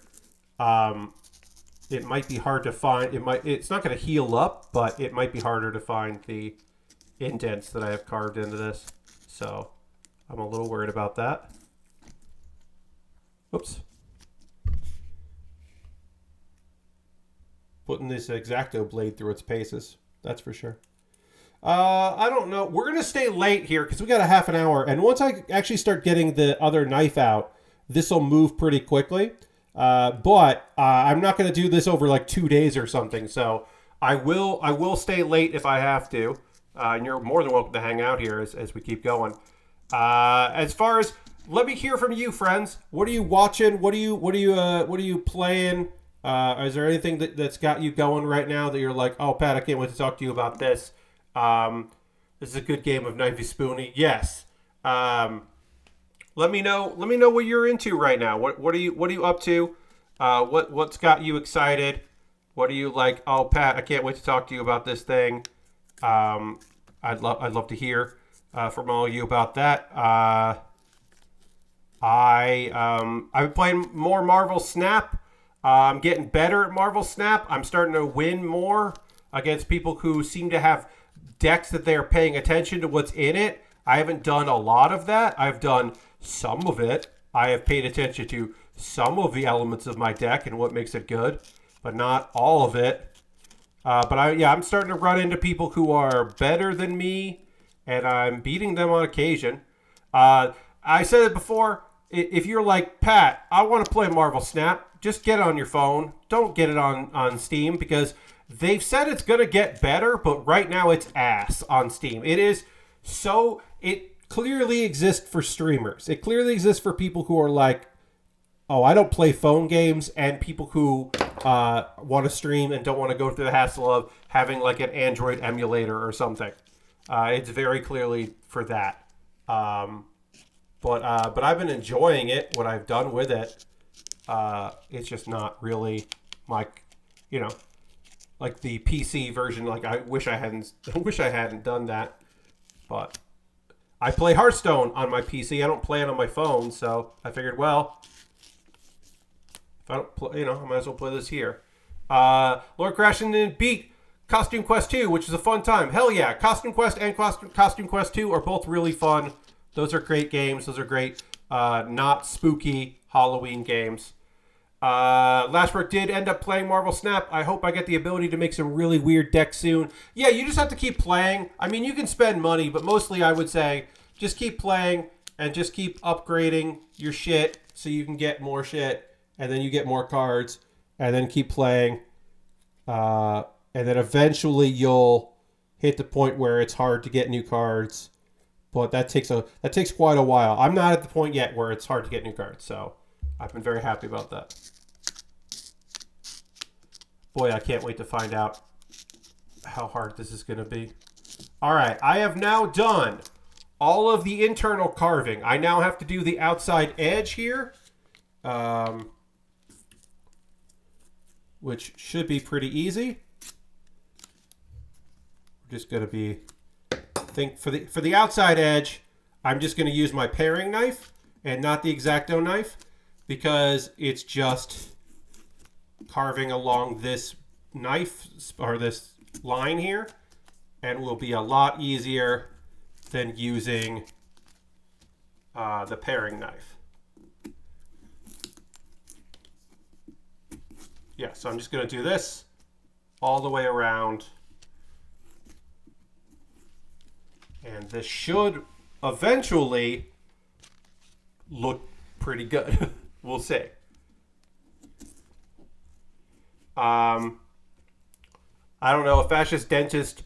it might be hard to find. It's not going to heal up, but it might be harder to find the indents that I have carved into this. So I'm a little worried about that. Oops. Putting this X-Acto blade through its paces. That's for sure. I don't know. We're going to stay late here because we got a half an hour. And once I actually start getting the other knife out, this will move pretty quickly. But I'm not going to do this over like 2 days or something. So I will stay late if I have to. And you're more than welcome to hang out here as we keep going. As far as, let me hear from you, friends. What are you watching? What are you playing? Is there anything that's got you going right now that you're like, oh, Pat, I can't wait to talk to you about this. This is a good game of Knifey Spoony. Yes. Let me know what you're into right now. What are you up to? What's got you excited? What are you like? Oh, Pat, I can't wait to talk to you about this thing. I'd love to hear from all of you about that. I've been playing more Marvel Snap. I'm getting better at Marvel Snap. I'm starting to win more against people who seem to have decks that they're paying attention to what's in it. I haven't done a lot of that. I've done some of it. I have paid attention to some of the elements of my deck and what makes it good, but not all of it. But I'm starting to run into people who are better than me, and I'm beating them on occasion. I said it before. If you're like, Pat, I want to play Marvel Snap, just get it on your phone. Don't get it on Steam, because they've said it's going to get better, but right now it's ass on Steam. It clearly exists for streamers. It clearly exists for people who are like, oh, I don't play phone games, and people who want to stream and don't want to go through the hassle of having like an Android emulator or something. It's very clearly for that. But I've been enjoying it, what I've done with it. It's just not really my, like the PC version. Like I wish I hadn't done that. But I play Hearthstone on my PC. I don't play it on my phone, so I figured, well, if I don't play, I might as well play this here. Lord Crashing and beat Costume Quest 2, which is a fun time. Hell yeah, Costume Quest and Costume Quest 2 are both really fun. Those are great games. Those are great, not spooky Halloween games. Lashbrook did end up playing Marvel Snap. I hope I get the ability to make some really weird decks soon. Yeah, you just have to keep playing. I mean, you can spend money, but mostly I would say just keep playing and just keep upgrading your shit so you can get more shit, and then you get more cards, and then keep playing. And then eventually you'll hit the point where it's hard to get new cards. But that takes quite a while. I'm not at the point yet where it's hard to get new cards, so I've been very happy about that. Boy, I can't wait to find out how hard this is going to be. All right, I have now done all of the internal carving. I now have to do the outside edge here, which should be pretty easy. We're just going to be... for the outside edge, I'm just going to use my paring knife and not the X-Acto knife, because it's just carving along this knife or this line here, and will be a lot easier than using the paring knife. Yeah, so I'm just going to do this all the way around. And this should eventually look pretty good. We'll see. I don't know. A fascist dentist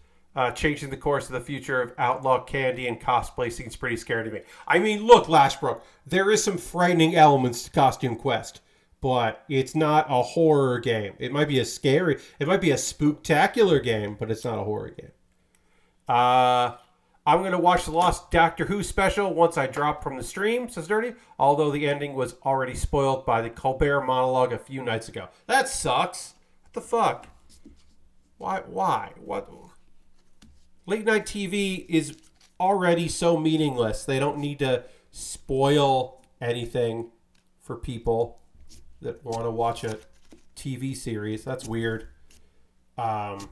changing the course of the future of outlaw candy and cosplay seems pretty scary to me. I mean, look, Lashbrook, there is some frightening elements to Costume Quest, but it's not a horror game. It might be a spooktacular game, but it's not a horror game. I'm going to watch the Lost Doctor Who special once I drop from the stream, says Dirty, although the ending was already spoiled by the Colbert monologue a few nights ago. That sucks. What the fuck? Why? What? Late night TV is already so meaningless. They don't need to spoil anything for people that want to watch a TV series. That's weird. But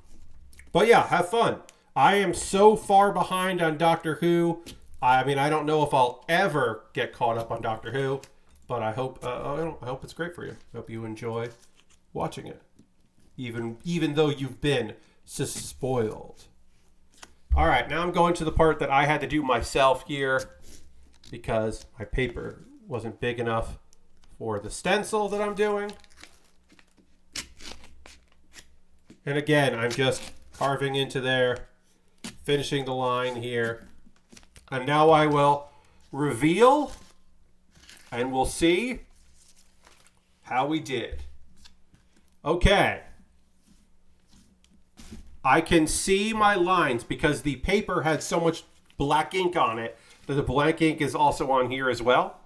yeah, have fun. I am so far behind on Doctor Who. I mean, I don't know if I'll ever get caught up on Doctor Who, but I hope it's great for you. I hope you enjoy watching it, even though you've been spoiled. All right, now I'm going to the part that I had to do myself here because my paper wasn't big enough for the stencil that I'm doing. And again, I'm just carving into there, finishing the line here. And now I will reveal, and we'll see how we did. Okay. I can see my lines because the paper had so much black ink on it that the black ink is also on here as well.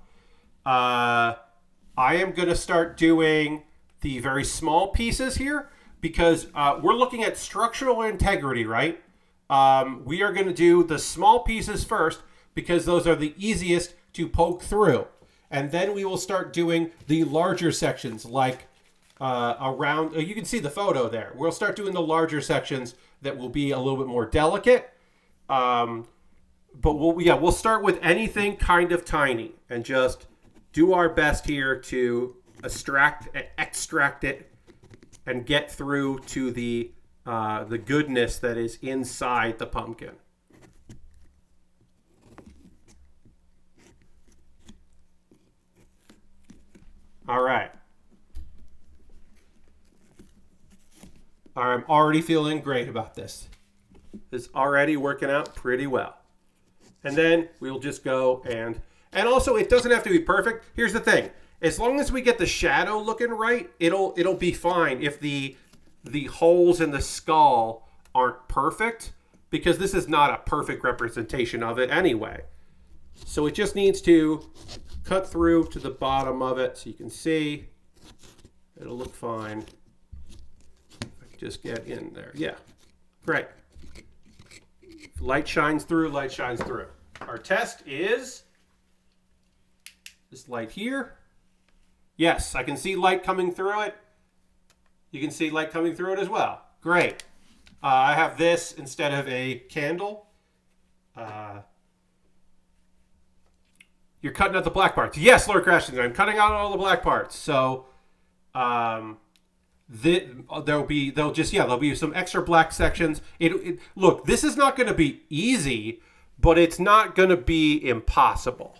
I am going to start doing the very small pieces here because we're looking at structural integrity, right? We are going to do the small pieces first because those are the easiest to poke through. And then we will start doing the larger sections like around, you can see the photo there. We'll start doing the larger sections that will be a little bit more delicate. But we'll start with anything kind of tiny and just do our best here to extract it and get through to the goodness that is inside the pumpkin. All right. I'm already feeling great about this. It's already working out pretty well. And then we'll just go and also it doesn't have to be perfect. Here's the thing. As long as we get the shadow looking right, it'll be fine if the holes in the skull aren't perfect because this is not a perfect representation of it anyway. So it just needs to cut through to the bottom of it so you can see. It'll look fine. Just get in there. Yeah. Great. If light shines through, light shines through. Our test is this light here. Yes, I can see light coming through it. You can see light coming through it as well. Great. I have this instead of a candle. You're cutting out the black parts. Yes, Lord Crashington, I'm cutting out all the black parts. So, there'll be some extra black sections. Look, this is not going to be easy, but it's not going to be impossible.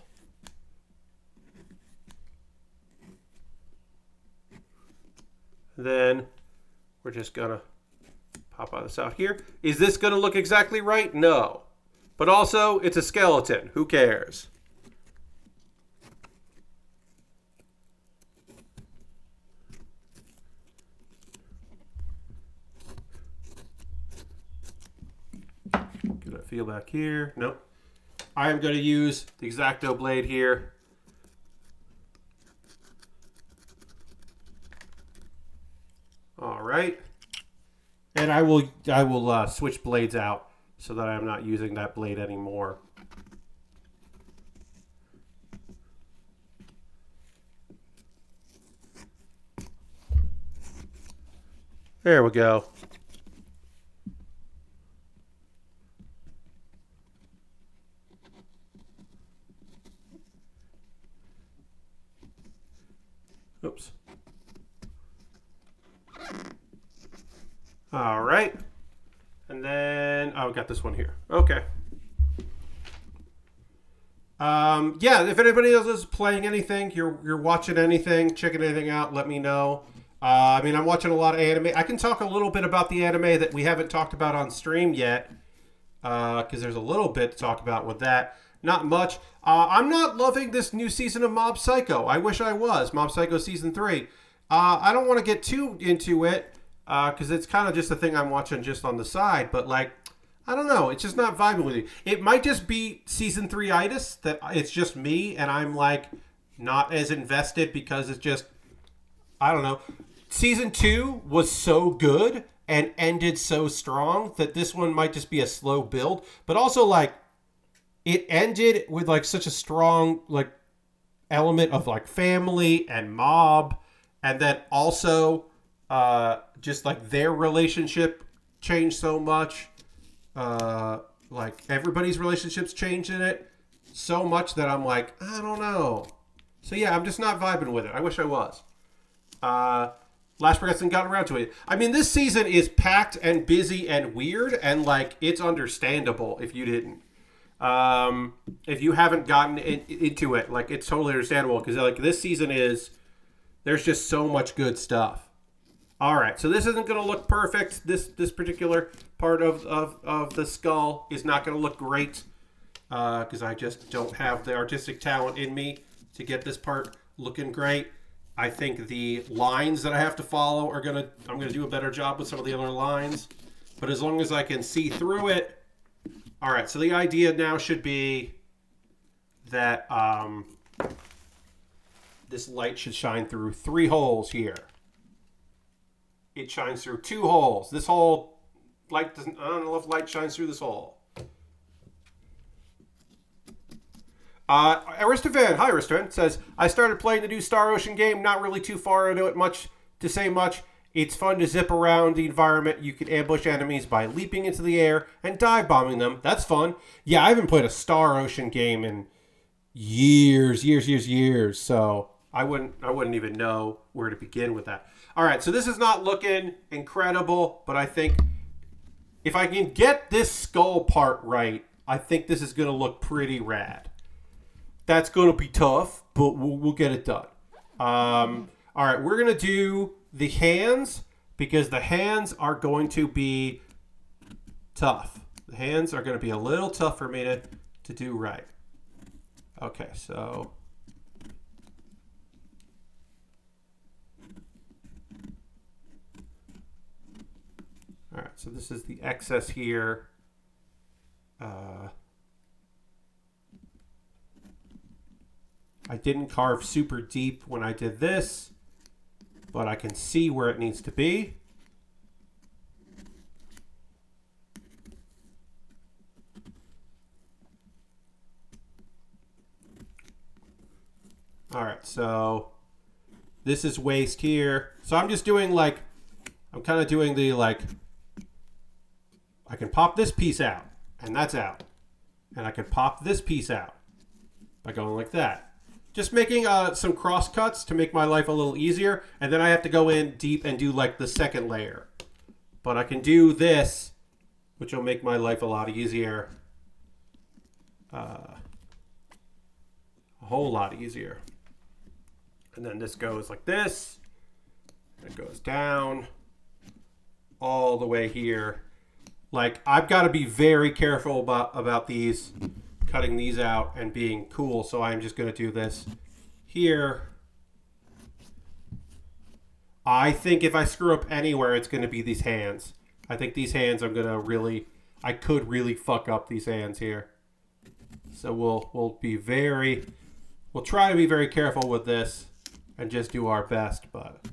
Then we're just going to pop this out here. Is this going to look exactly right? No. But also, it's a skeleton. Who cares? Get a feel back here. Nope. I am going to use the X-Acto blade here. All right. And I will switch blades out so that I'm not using that blade anymore. There we go. Oops. All right. And then, I got this one here. Okay. Yeah, if anybody else is playing anything, you're watching anything, checking anything out, let me know. I mean, I'm watching a lot of anime. I can talk a little bit about the anime that we haven't talked about on stream yet, because there's a little bit to talk about with that. Not much. I'm not loving this new season of Mob Psycho. I wish I was. Mob Psycho season 3. I don't want to get too into it, because it's kind of just a thing I'm watching just on the side. But like, I don't know. It's just not vibing with me. It might just be season 3-itis, that it's just me and I'm like not as invested because it's just, I don't know. Season 2 was so good and ended so strong that this one might just be a slow build. But also, like, it ended with like such a strong like element of like family and mob, and then also just like their relationship changed so much. Like everybody's relationships changed in it so much that I'm like, I don't know. So yeah, I'm just not vibing with it. I wish I was. Last Progress got around to it. I mean, this season is packed and busy and weird, and like it's understandable if you didn't. If you haven't gotten into it, like it's totally understandable because like this season is, there's just so much good stuff. All right, so this isn't going to look perfect. This particular part of the skull is not going to look great because I just don't have the artistic talent in me to get this part looking great. I think the lines that I have to follow I'm gonna do a better job with some of the other lines. But as long as I can see through it, all right. So the idea now should be that this light should shine through 3 holes here. It shines through 2 holes. This hole, light doesn't. I don't know if light shines through this hole. Aristovan, hi Aristovan, says, I started playing the new Star Ocean game, not really too far into it much to say much. It's fun to zip around the environment. You can ambush enemies by leaping into the air and dive bombing them. That's fun. Yeah, I haven't played a Star Ocean game in years. So I wouldn't even know where to begin with that. All right, so this is not looking incredible, but I think if I can get this skull part right, I think this is going to look pretty rad. That's going to be tough, but we'll get it done. All right, we're going to do the hands because the hands are going to be tough. The hands are going to be a little tough for me to do right. Okay, so... All right, so this is the excess here. I didn't carve super deep when I did this, but I can see where it needs to be. All right, so this is waist here. So I'm just doing like, I'm kind of doing the like, I can pop this piece out, and that's out. And I can pop this piece out by going like that. Just making some cross cuts to make my life a little easier. And then I have to go in deep and do like the second layer. But I can do this, which will make my life a lot easier. A whole lot easier. And then this goes like this. It goes down all the way here. Like, I've got to be very careful about these, cutting these out and being cool. So I'm just going to do this here. I think if I screw up anywhere, it's going to be these hands. I think these hands I'm going to really, I could really fuck up these hands here. So we'll try to be very careful with this and just do our best, but...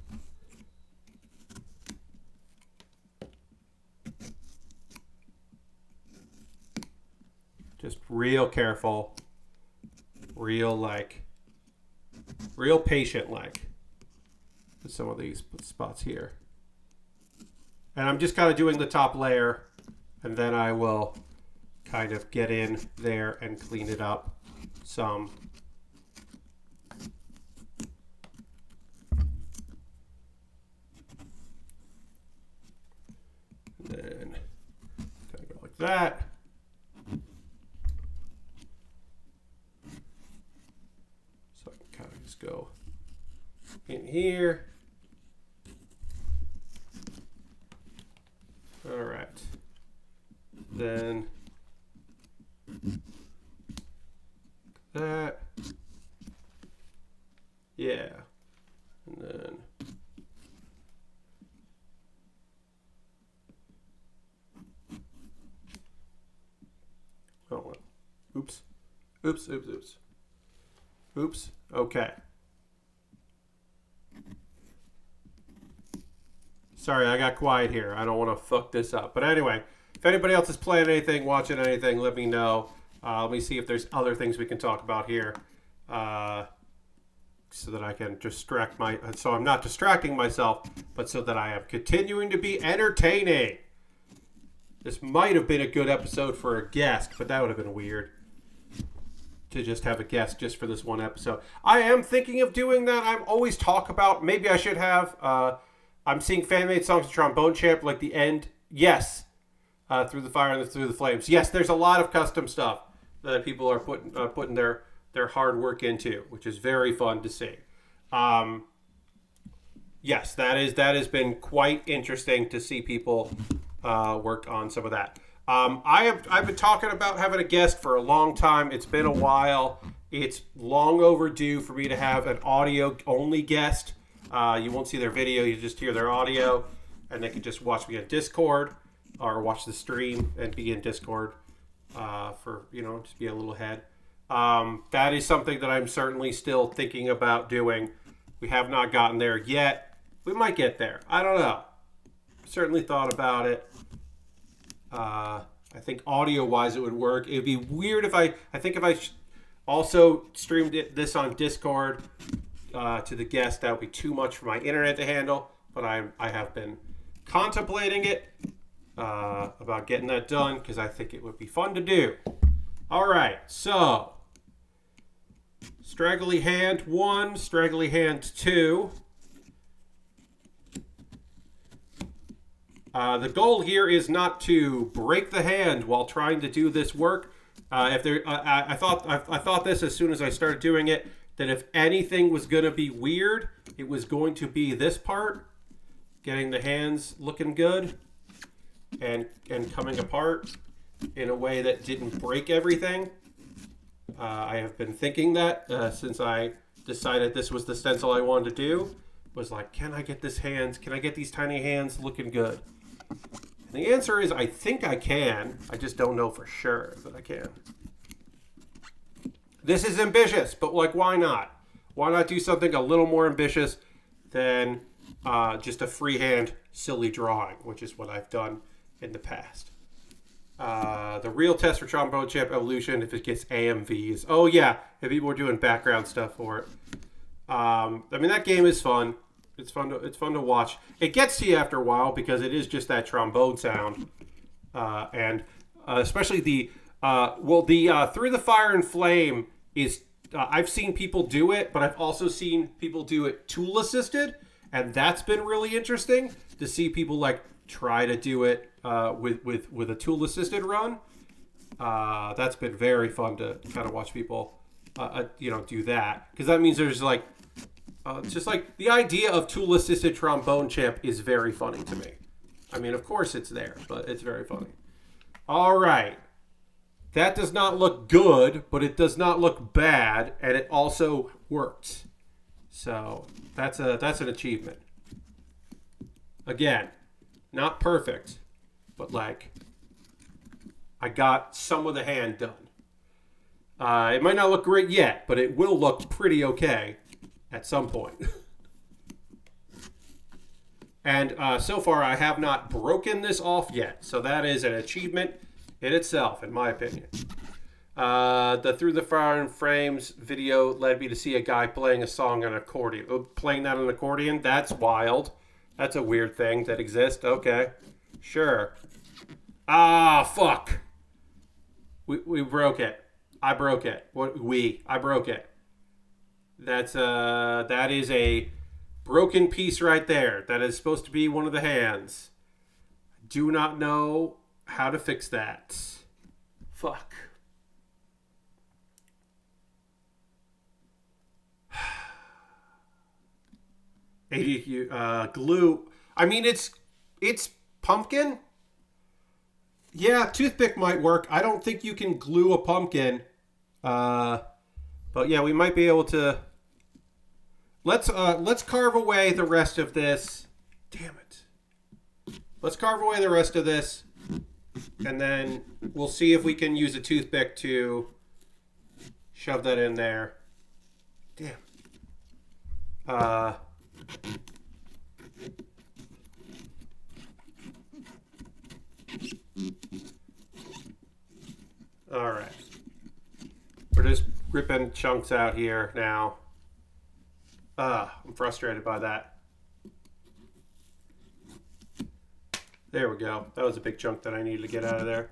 Just real careful, real patient with some of these spots here. And I'm just kind of doing the top layer, and then I will kind of get in there and clean it up some. And then kind of go like that. Go in here, All right. Then that. Yeah. And then oh, oops. Oops, oops, oops. Oops. Okay. Sorry, I got quiet here. I don't want to fuck this up. But anyway, if anybody else is playing anything, watching anything, let me know. Let me see if there's other things we can talk about here. So that I can so I'm not distracting myself, but so that I am continuing to be entertaining. This might have been a good episode for a guest, but that would have been weird to just have a guest just for this one episode. I am thinking of doing that. I always talk about, maybe I should have, I'm seeing fan-made songs of Trombone Champ, like the end. Yes. Through the Fire and Through the Flames. Yes, there's a lot of custom stuff that people are putting their hard work into, which is very fun to see. Yes, that has been quite interesting to see people work on some of that. I've been talking about having a guest for a long time. It's been a while. It's long overdue for me to have an audio-only guest. You won't see their video. You just hear their audio, and they can just watch me on Discord or watch the stream and be in Discord for, just be a little ahead. That is something that I'm certainly still thinking about doing. We have not gotten there yet. We might get there. I don't know. Certainly thought about it. I think audio-wise it would work. It would be weird if I also streamed this on Discord to the guest. That would be too much for my internet to handle. But I have been contemplating it about getting that done because I think it would be fun to do. All right, so Straggly Hand 1, Straggly Hand 2. The goal here is not to break the hand while trying to do this work. I thought this as soon as I started doing it, that if anything was going to be weird, it was going to be this part, getting the hands looking good and coming apart in a way that didn't break everything. I have been thinking that since I decided this was the stencil I wanted to do. Was like, can I get these tiny hands looking good? And the answer is, I think I can. I just don't know for sure that I can. This is ambitious, but why not? Why not do something a little more ambitious than just a freehand silly drawing, which is what I've done in the past. The real test for Trombone Champ Evolution, if it gets AMVs. Oh yeah, if people were doing background stuff for it. That game is fun. It's fun to watch. It gets to you after a while because it is just that trombone sound, and especially the Through the Fire and Flame is. I've seen people do it, but I've also seen people do it tool assisted, and that's been really interesting to see people try to do it with a tool assisted run. That's been very fun to kind of watch people do that, because that means there's just the idea of tool assisted Trombone Champ is very funny to me. Of course it's there, but it's very funny. All right. That does not look good, but it does not look bad, and it also works. So that's an achievement. Again, not perfect, but I got some of the hand done. It might not look great yet, but it will look pretty okay at some point. And so far, I have not broken this off yet. So that is an achievement in itself, in my opinion. The Through the Fire and Flames video led me to see a guy playing a song on an accordion. Playing that on an accordion? That's wild. That's a weird thing that exists. Okay. Sure. Ah, fuck. We broke it. I broke it. I broke it. That is a broken piece right there. That is supposed to be one of the hands. Do not know how to fix that. Fuck. ADQ glue. It's pumpkin. Yeah, toothpick might work. I don't think you can glue a pumpkin. But yeah, we might be able to. Let's carve away the rest of this. Damn it. Let's carve away the rest of this, and then we'll see if we can use a toothpick to shove that in there. Damn. All right. We're just ripping chunks out here now. I'm frustrated by that. There we go. That was a big chunk that I needed to get out of there.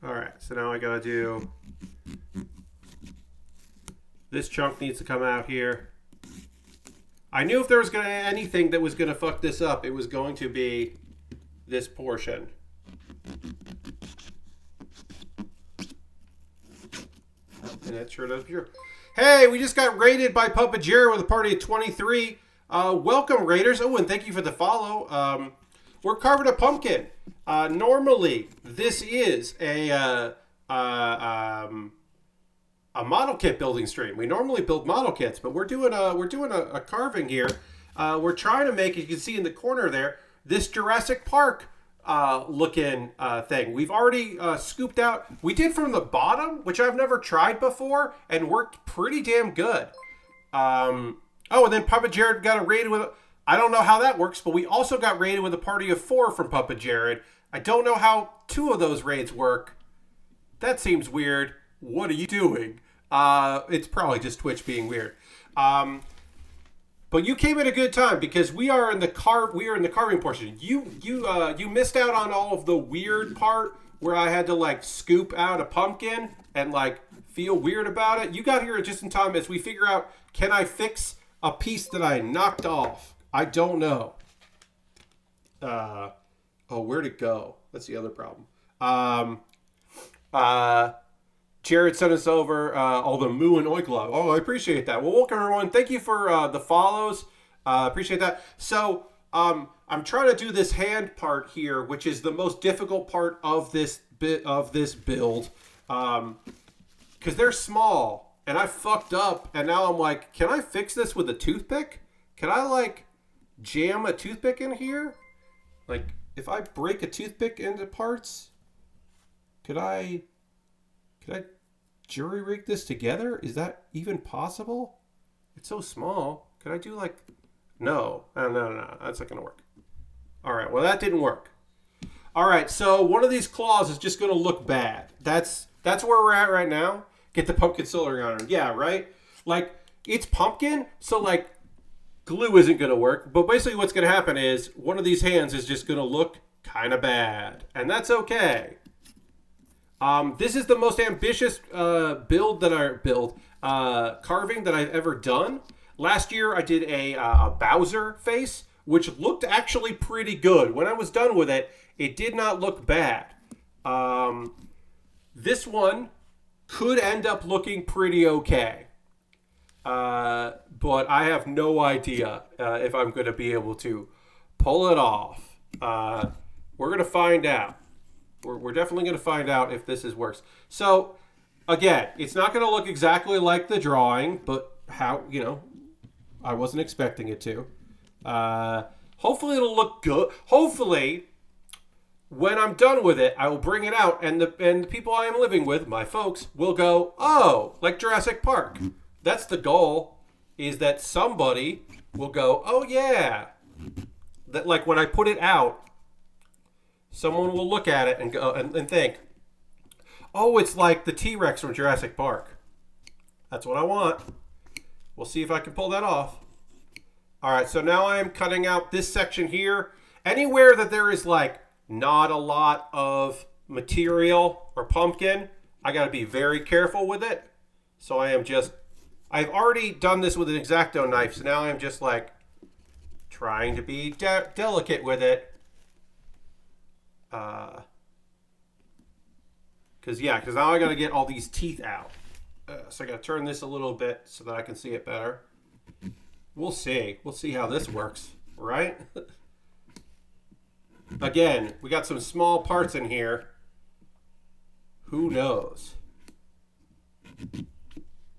All right, so now I gotta do, this chunk needs to come out here. I knew if there was anything that was gonna fuck this up, it was going to be this portion. And that sure does pure. Hey, we just got raided by Papa Jared with a party of 23. Welcome, raiders. Oh, and thank you for the follow. We're carving a pumpkin. Normally, this is a model kit building stream. We normally build model kits, but we're doing a carving here. We're trying to make, you can see in the corner there, this Jurassic Park looking thing. We've already scooped out. We did from the bottom, which I've never tried before, and worked pretty damn good. Oh, and then Papa Jared got a raid with. I don't know how that works, but we also got raided with a party of 4 from Papa Jared. I don't know how 2 of those raids work. That seems weird. What are you doing? It's probably just Twitch being weird. But you came at a good time because we are in the carving portion. You missed out on all of the weird part where I had to like scoop out a pumpkin and like feel weird about it. You got here just in time as we figure out, can I fix a piece that I knocked off? I don't know. Where'd it go? That's the other problem. Jared sent us over all the moo and oink love. Oh, I appreciate that. Well, welcome everyone. Thank you for the follows. Appreciate that. So I'm trying to do this hand part here, which is the most difficult part of this build, because they're small and I fucked up, and now I'm like, can I fix this with a toothpick? Can I like jam a toothpick in here? Like if I break a toothpick into parts, could I jury rig this together? Is that even possible? It's so small. Could I do like... No. No. That's not going to work. All right. Well, that didn't work. All right. So one of these claws is just going to look bad. That's where we're at right now. Get the pumpkin coloring on it. Yeah, right? Like, it's pumpkin, so like glue isn't going to work. But basically what's going to happen is one of these hands is just going to look kind of bad. And that's okay. This is the most ambitious carving that I've ever done. Last year I did a Bowser face, which looked actually pretty good. When I was done with it, it did not look bad. This one could end up looking pretty okay. But I have no idea if I'm going to be able to pull it off. We're going to find out. We're definitely going to find out if this works. So, again, it's not going to look exactly like the drawing, but I wasn't expecting it to. Hopefully it'll look good. Hopefully, when I'm done with it, I will bring it out, and the people I am living with, my folks, will go, oh, like Jurassic Park. That's the goal, is that somebody will go, oh, yeah. That, like, when I put it out, someone will look at it and go and think, oh, it's like the T-Rex from Jurassic Park. That's what I want. We'll see if I can pull that off. All right, so now I am cutting out this section here. Anywhere that there is like not a lot of material or pumpkin, I got to be very careful with it. So I've already done this with an X-Acto knife, so now I'm just like trying to be delicate with it. Because now I got to get all these teeth out. So I got to turn this a little bit so that I can see it better. We'll see. We'll see how this works, right? Again, we got some small parts in here. Who knows?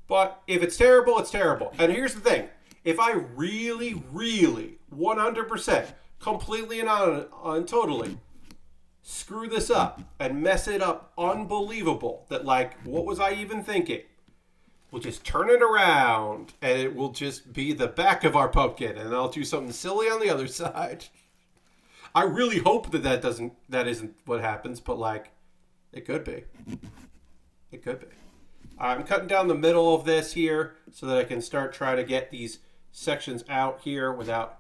But if it's terrible, it's terrible. And here's the thing. If I really, really, 100%, completely and totally screw this up and mess it up unbelievable, that like, what was I even thinking? We'll just turn it around and it will just be the back of our pumpkin and I'll do something silly on the other side. I really hope that isn't what happens, but like, it could be. It could be. I'm cutting down the middle of this here so that I can start trying to get these sections out here without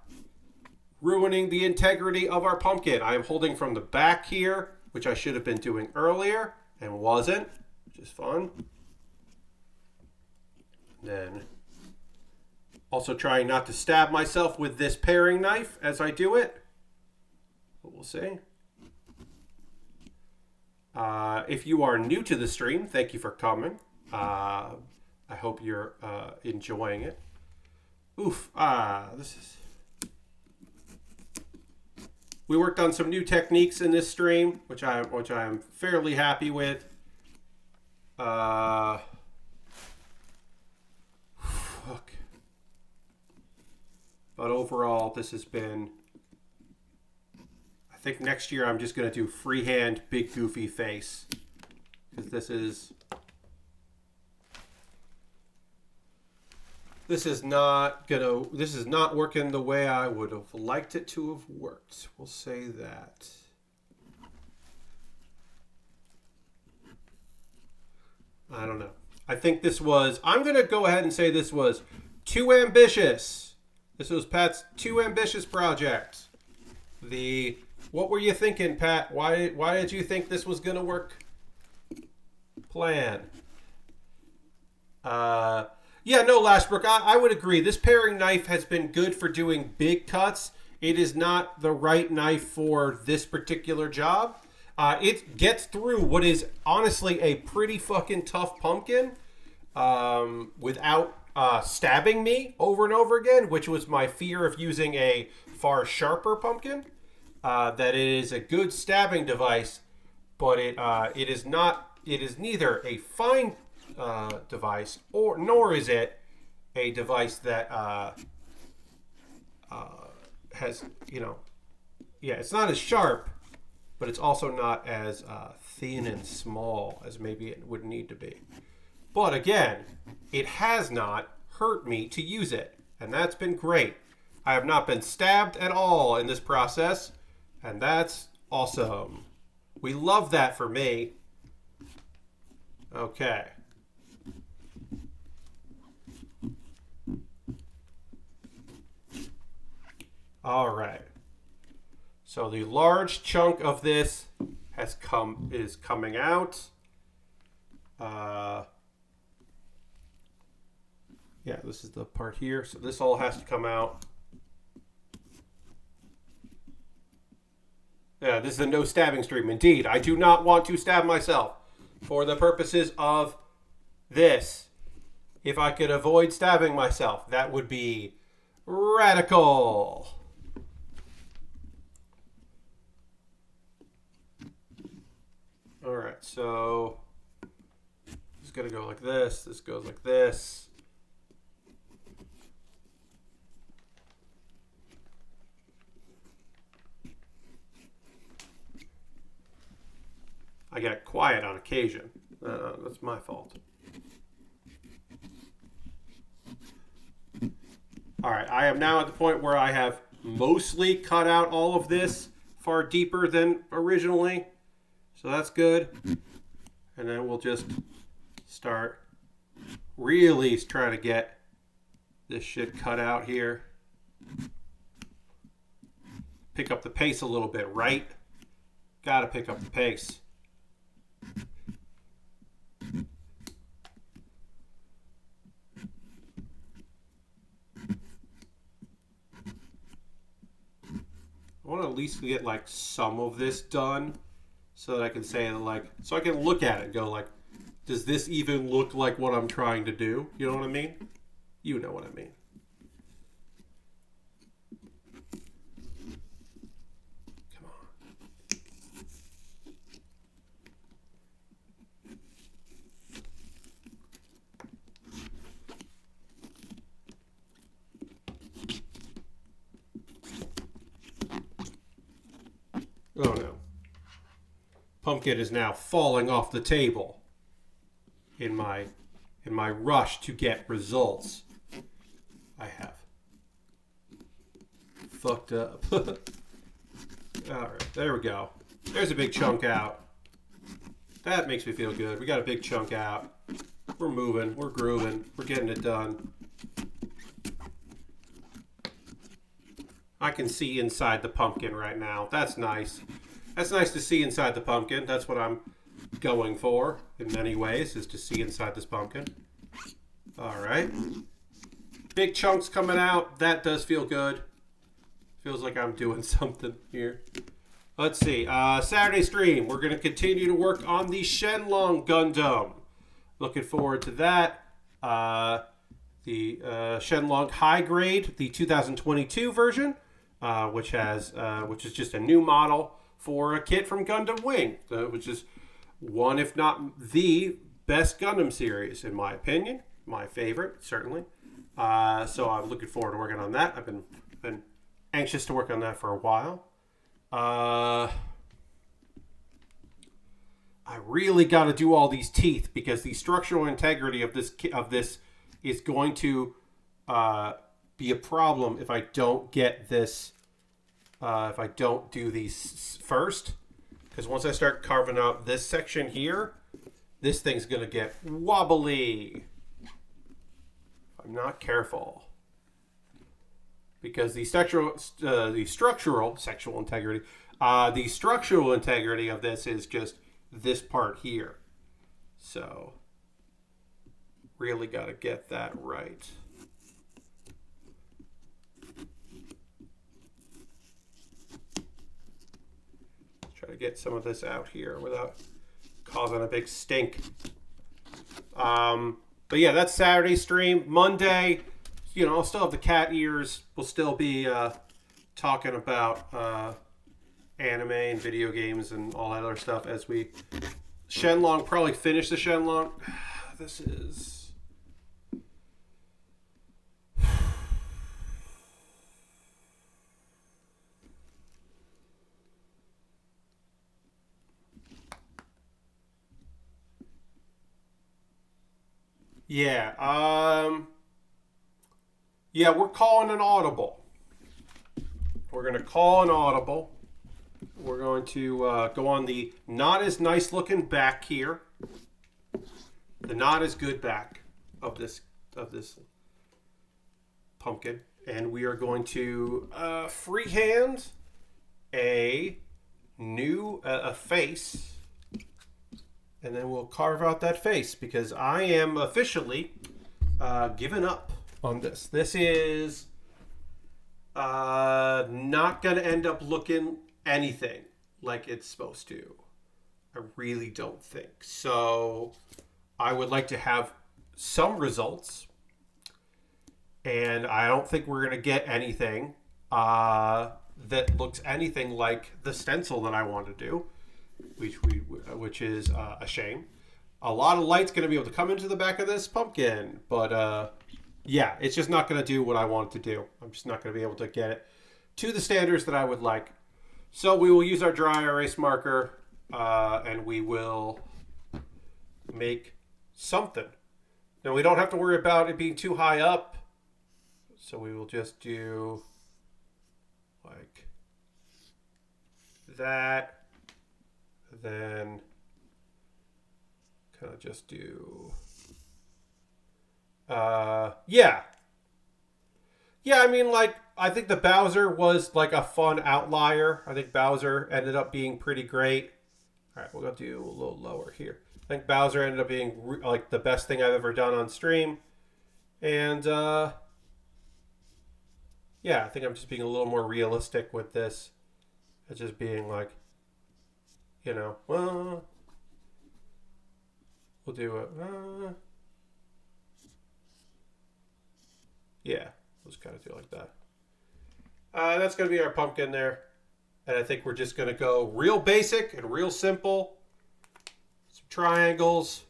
ruining the integrity of our pumpkin. I am holding from the back here, which I should have been doing earlier and wasn't, which is fun. Then also trying not to stab myself with this paring knife as I do it. But we'll see. If you are new to the stream, thank you for coming. I hope you're enjoying it. Oof. This is... We worked on some new techniques in this stream, which I am fairly happy with. Fuck. But overall, this has been... I think next year I'm just going to do freehand big goofy face. Because this is not working the way I would have liked it to have worked. We'll say that. I don't know. I think I'm going to go ahead and say this was too ambitious. This was Pat's too ambitious project. What were you thinking, Pat? Why did you think this was going to work? Plan. Yeah, no, Lashbrook, I would agree. This paring knife has been good for doing big cuts. It is not the right knife for this particular job. It gets through what is honestly a pretty fucking tough pumpkin without stabbing me over and over again, which was my fear of using a far sharper pumpkin. That it is a good stabbing device, but it is neither a fine device nor is it a device that has, it's not as sharp, but it's also not as thin and small as maybe it would need to be. But again, it has not hurt me to use it, and that's been great. I have not been stabbed at all in this process, and that's awesome. We love that for me. Okay. All right. So the large chunk of this is coming out. Yeah, this is the part here. So this all has to come out. Yeah, this is a no stabbing stream. Indeed, I do not want to stab myself for the purposes of this. If I could avoid stabbing myself, that would be radical. All right, so it's going to go like this. This goes like this. I get quiet on occasion. That's my fault. All right, I am now at the point where I have mostly cut out all of this far deeper than originally. So that's good. And then we'll just start really trying to get this shit cut out here. Pick up the pace a little bit, right? Gotta pick up the pace. I want to at least get some of this done so that I can say so I can look at it and go Does this even look like what I'm trying to do? You know what I mean? You know what I mean. Come on. Oh no. Pumpkin is now falling off the table in my rush to get results. I have fucked up. Alright, there we go. There's a big chunk out. That makes me feel good. We got a big chunk out. We're moving. We're grooving. We're getting it done. I can see inside the pumpkin right now. That's nice. That's nice to see inside the pumpkin. That's what I'm going for in many ways, is to see inside this pumpkin. Alright. Big chunks coming out. That does feel good. Feels like I'm doing something here. Let's see. Saturday stream. We're going to continue to work on the Shenlong Gundam. Looking forward to that. The Shenlong High Grade, the 2022 version, which is just a new model for a kit from Gundam Wing, which is one, if not the best Gundam series, in my opinion. My favorite, certainly. So I'm looking forward to working on that. I've been anxious to work on that for a while. I really got to do all these teeth because the structural integrity of this is going to be a problem if I don't get this. If I don't do these first, because once I start carving out this section here, this thing's gonna get wobbly. If I'm not careful. Because the structural integrity of this is just this part here. So really got to get that right. Try to get some of this out here without causing a big stink. But yeah, that's Saturday stream. Monday, I'll still have the cat ears. We'll still be talking about anime and video games and all that other stuff as we Shenlong, probably finish the Shenlong. This is... Yeah, yeah, we're calling an audible. We're going to call an audible. We're going to go on the not as nice looking back here. The not as good back of this pumpkin. And we are going to freehand a new face. And then we'll carve out that face because I am officially giving up on this. This is not going to end up looking anything like it's supposed to. I really don't think. So I would like to have some results. And I don't think we're going to get anything that looks anything like the stencil that I want to do. Which is a shame. A lot of light's going to be able to come into the back of this pumpkin, but yeah, it's just not going to do what I want it to do. I'm just not going to be able to get it to the standards that I would like. So we will use our dry erase marker, and we will make something. Now we don't have to worry about it being too high up, so we will just do like that. Then kind of just do yeah, I mean, like, I think the Bowser was like a fun outlier. I think Bowser ended up being pretty great. All right, we're gonna do a little lower here. I think Bowser ended up being like the best thing I've ever done on stream. And yeah, I think I'm just being a little more realistic with this. It's just being like, well, We'll do a... yeah, let's kind of do it like that. That's going to be our pumpkin there. And I think we're just going to go real basic and real simple. Some triangles.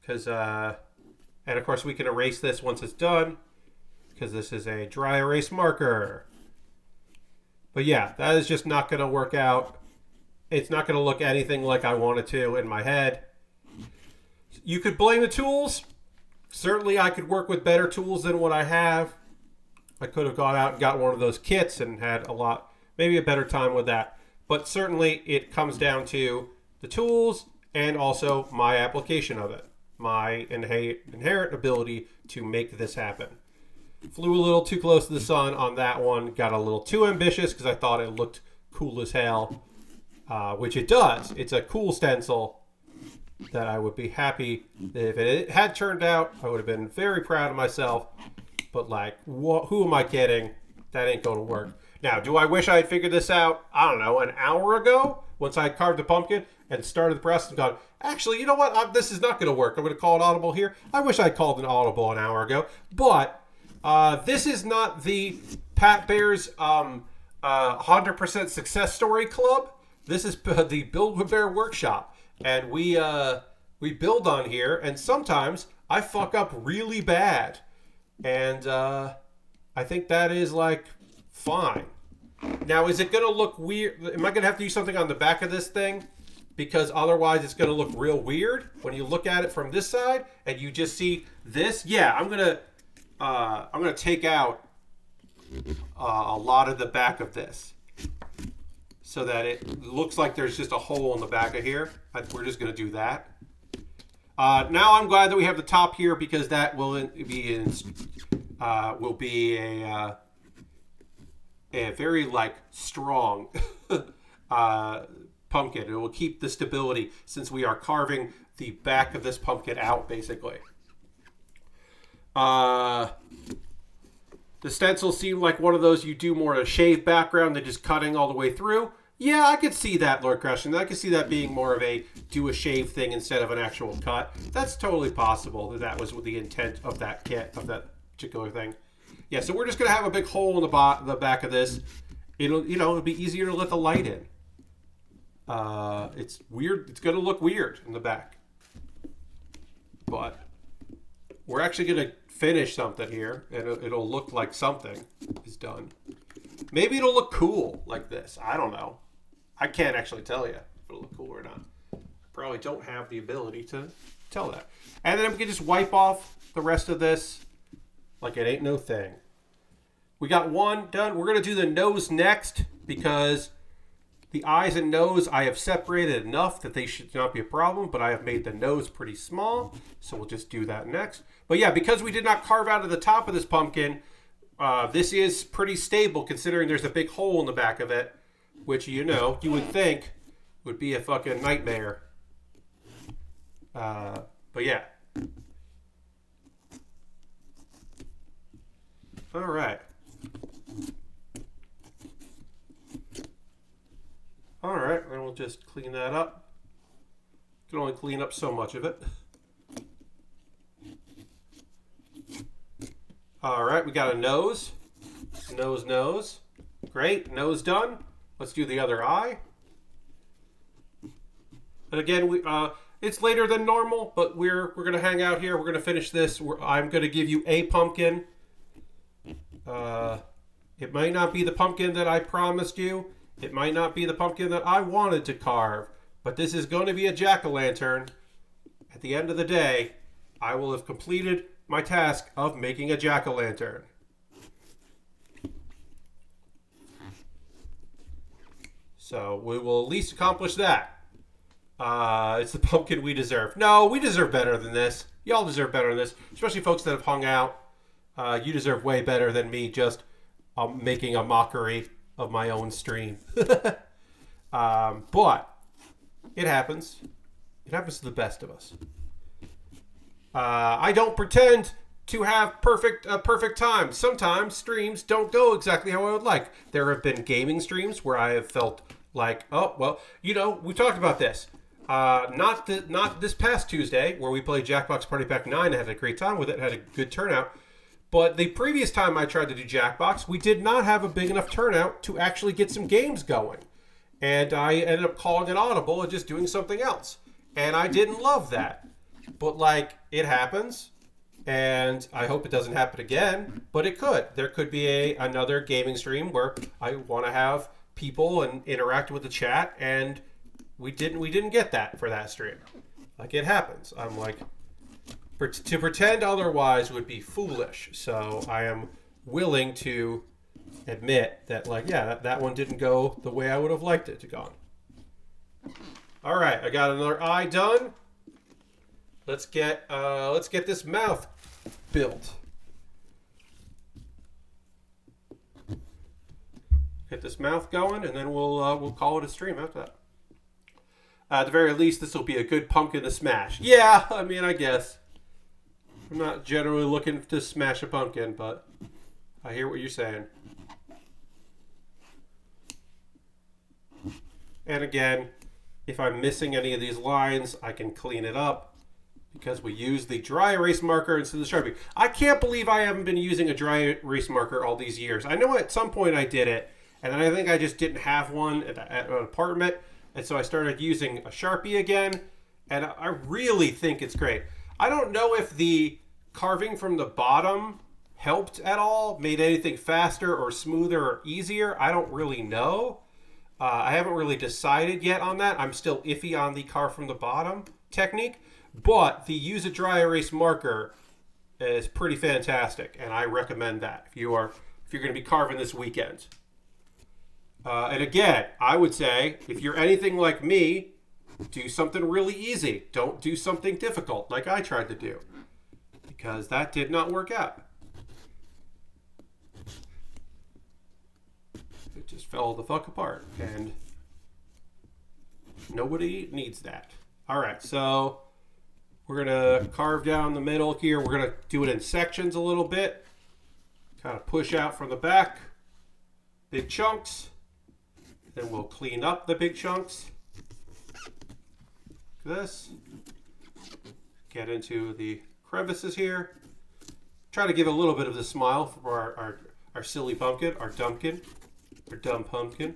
Because, and of course we can erase this once it's done. Because this is a dry erase marker. But yeah, that is just not going to work out. It's not going to look anything like I want it to in my head. You could blame the tools. Certainly I could work with better tools than what I have. I could have gone out and got one of those kits and had maybe a better time with that. But certainly it comes down to the tools and also my application of it. My inherent ability to make this happen. Flew a little too close to the sun on that one. Got a little too ambitious because I thought it looked cool as hell. Which it does. It's a cool stencil that I would be happy if it had turned out. I would have been very proud of myself. But like, who am I kidding? That ain't going to work. Now, do I wish I had figured this out, I don't know, an hour ago? Once I carved the pumpkin and started the press and gone, actually, you know what? This is not going to work. I'm going to call it audible here. I wish I called an audible an hour ago. But this is not the Pat Baer's 100% success story club. This is the Build with Baer workshop. And we build on here. And sometimes I fuck up really bad. And I think that is like fine. Now, is it going to look weird? Am I going to have to do something on the back of this thing? Because otherwise it's going to look real weird when you look at it from this side and you just see this. Yeah, I'm going to take out a lot of the back of this so that it looks like there's just a hole in the back of here. We're just going to do that. Now I'm glad that we have the top here because that will be a very like strong pumpkin. It will keep the stability since we are carving the back of this pumpkin out basically. The stencil seemed like one of those you do more of a shave background than just cutting all the way through. Yeah, I could see that, Lord Crushing. I could see that being more of a do a shave thing instead of an actual cut. That's totally possible that was the intent of that kit, of that particular thing. Yeah, so we're just going to have a big hole in the back of this. It'll be easier to let the light in. It's weird. It's going to look weird in the back. But we're actually going to finish something here, and it'll look like something is done. Maybe it'll look cool like this. I don't know. I can't actually tell you if it'll look cool or not. I probably don't have the ability to tell that. And then we can just wipe off the rest of this like it ain't no thing. We got one done. We're going to do the nose next because the eyes and nose I have separated enough that they should not be a problem, but I have made the nose pretty small, so we'll just do that next. But yeah, because we did not carve out of the top of this pumpkin, this is pretty stable considering there's a big hole in the back of it, which, you would think would be a fucking nightmare. But yeah. All right. All right, then we'll just clean that up. Can only clean up so much of it. All right, we got a nose. Nose. Great, nose done. Let's do the other eye. And again, it's later than normal, but we're going to hang out here. We're going to finish this. I'm going to give you a pumpkin. It might not be the pumpkin that I promised you. It might not be the pumpkin that I wanted to carve, but this is going to be a jack-o'-lantern. At the end of the day, I will have completed my task of making a jack-o'-lantern. So we will at least accomplish that. It's the pumpkin we deserve. No, we deserve better than this. Y'all deserve better than this, especially folks that have hung out. You deserve way better than me just making a mockery of my own stream. But it happens. It happens to the best of us. I don't pretend to have perfect time. Sometimes streams don't go exactly how I would like. There have been gaming streams where I have felt like, oh, well, we talked about this. Not this past Tuesday where we played Jackbox Party Pack 9. I had a great time with it. Had a good turnout. But the previous time I tried to do Jackbox, we did not have a big enough turnout to actually get some games going. And I ended up calling it audible and just doing something else. And I didn't love that. But, like, it happens. And I hope it doesn't happen again. But it could. There could be another gaming stream where I want to have people and interact with the chat. And we didn't get that for that stream. Like, it happens. I'm like... To pretend otherwise would be foolish. So I am willing to admit that, like, yeah, that one didn't go the way I would have liked it to go. All right, I got another eye done. Let's get this mouth built. Get this mouth going, and then we'll call it a stream after that. At the very least, this will be a good pumpkin to smash. Yeah, I mean, I guess. I'm not generally looking to smash a pumpkin, but I hear what you're saying. And again, if I'm missing any of these lines, I can clean it up because we use the dry erase marker instead of the Sharpie. I can't believe I haven't been using a dry erase marker all these years. I know at some point I did it, and then I think I just didn't have one at an apartment, and so I started using a Sharpie again, and I really think it's great. I don't know if the carving from the bottom helped at all, made anything faster or smoother or easier. I don't really know. I haven't really decided yet on that. I'm still iffy on the carve from the bottom technique, but the use a dry erase marker is pretty fantastic, and I recommend that if you're going to be carving this weekend. And again, I would say if you're anything like me, do something really easy. Don't do something difficult like I tried to do, because that did not work out. It just fell the fuck apart, and nobody needs that. All right, so we're going to carve down the middle here. We're going to do it in sections a little bit. Kind of push out from the back. Big chunks. Then we'll clean up the big chunks. This. Get into the crevices here. Try to give a little bit of the smile for our silly pumpkin, our dumpkin, our dumb pumpkin.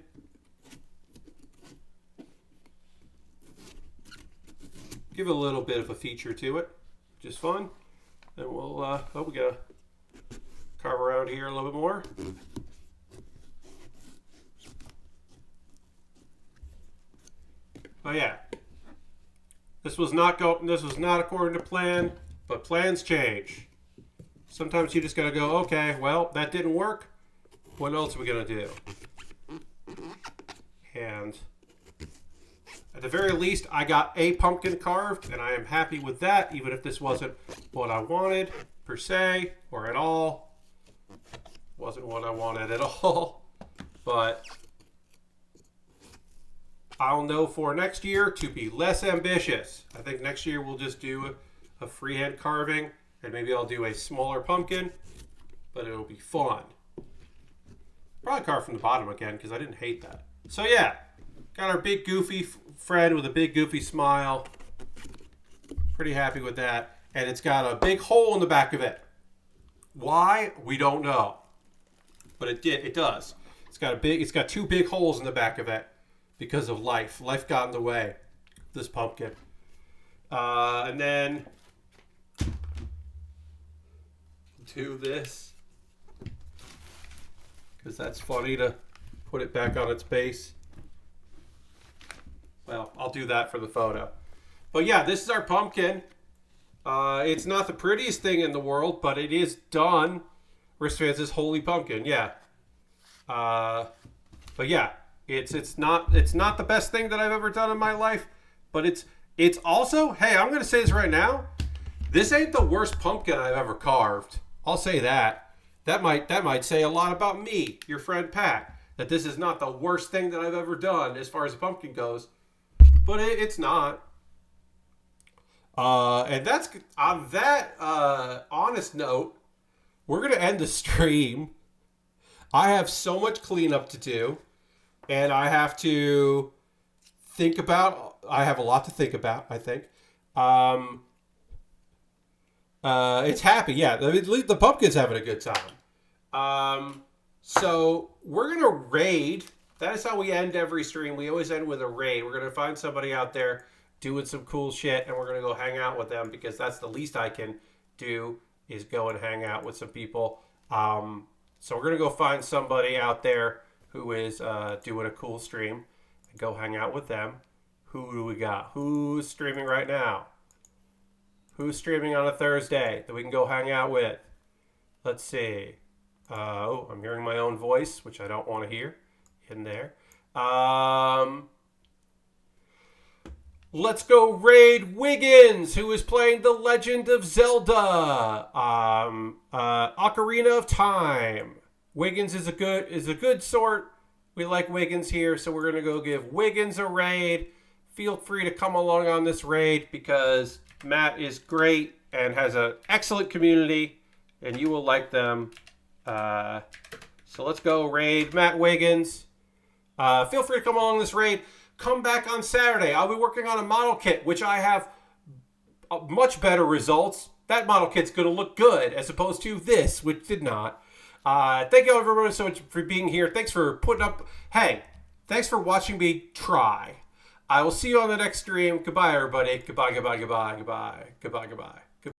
Give a little bit of a feature to it, which is fun. Then we'll, we gotta carve around here a little bit more. Oh yeah, this was not according to plan, but plans change. Sometimes you just gotta go, okay, well, that didn't work. What else are we gonna do? And at the very least, I got a pumpkin carved, and I am happy with that, even if this wasn't what I wanted, per se, or at all. Wasn't what I wanted at all. But I'll know for next year to be less ambitious. I think next year we'll just do a freehand carving, and maybe I'll do a smaller pumpkin, but it'll be fun. Probably carve from the bottom again, because I didn't hate that. So yeah, got our big goofy friend with a big goofy smile. Pretty happy with that. And it's got a big hole in the back of it. Why? We don't know. But it does. It's got two big holes in the back of it because of life. Life got in the way of this pumpkin. And then do this, because that's funny to put it back on its base. Well, I'll do that for the photo. But yeah, this is our pumpkin. It's not the prettiest thing in the world, but it is done. Wristbands' holy pumpkin, yeah. But yeah, it's not the best thing that I've ever done in my life, but it's also, hey, I'm gonna say this right now. This ain't the worst pumpkin I've ever carved. I'll say that. That might say a lot about me, your friend Pat, that this is not the worst thing that I've ever done as far as a pumpkin goes. But it's not. And that's on that honest note, we're going to end the stream. I have so much cleanup to do, and I have to think about I have a lot to think about, I think. It's happy, yeah. The pumpkin's having a good time. So we're going to raid. That is how we end every stream. We always end with a raid. We're going to find somebody out there doing some cool shit, and we're going to go hang out with them because that's the least I can do is go and hang out with some people. So we're going to go find somebody out there who is doing a cool stream and go hang out with them. Who do we got? Who's streaming right now? Who's streaming on a Thursday that we can go hang out with? Let's see. I'm hearing my own voice, which I don't want to hear in there. Let's go raid Wiggins, who is playing The Legend of Zelda, Ocarina of Time. Wiggins is a good sort. We like Wiggins here, so we're gonna go give Wiggins a raid. Feel free to come along on this raid because Matt is great and has an excellent community, and you will like them. So let's go raid Matt Wiggins. Feel free to come along this raid. Come back on Saturday. I'll be working on a model kit, which I have much better results. That model kit's going to look good as opposed to this, which did not. Thank you everyone so much for being here. Thanks for putting up. Hey, thanks for watching me try. I will see you on the next stream. Goodbye, everybody. Goodbye, goodbye, goodbye, goodbye, goodbye, goodbye.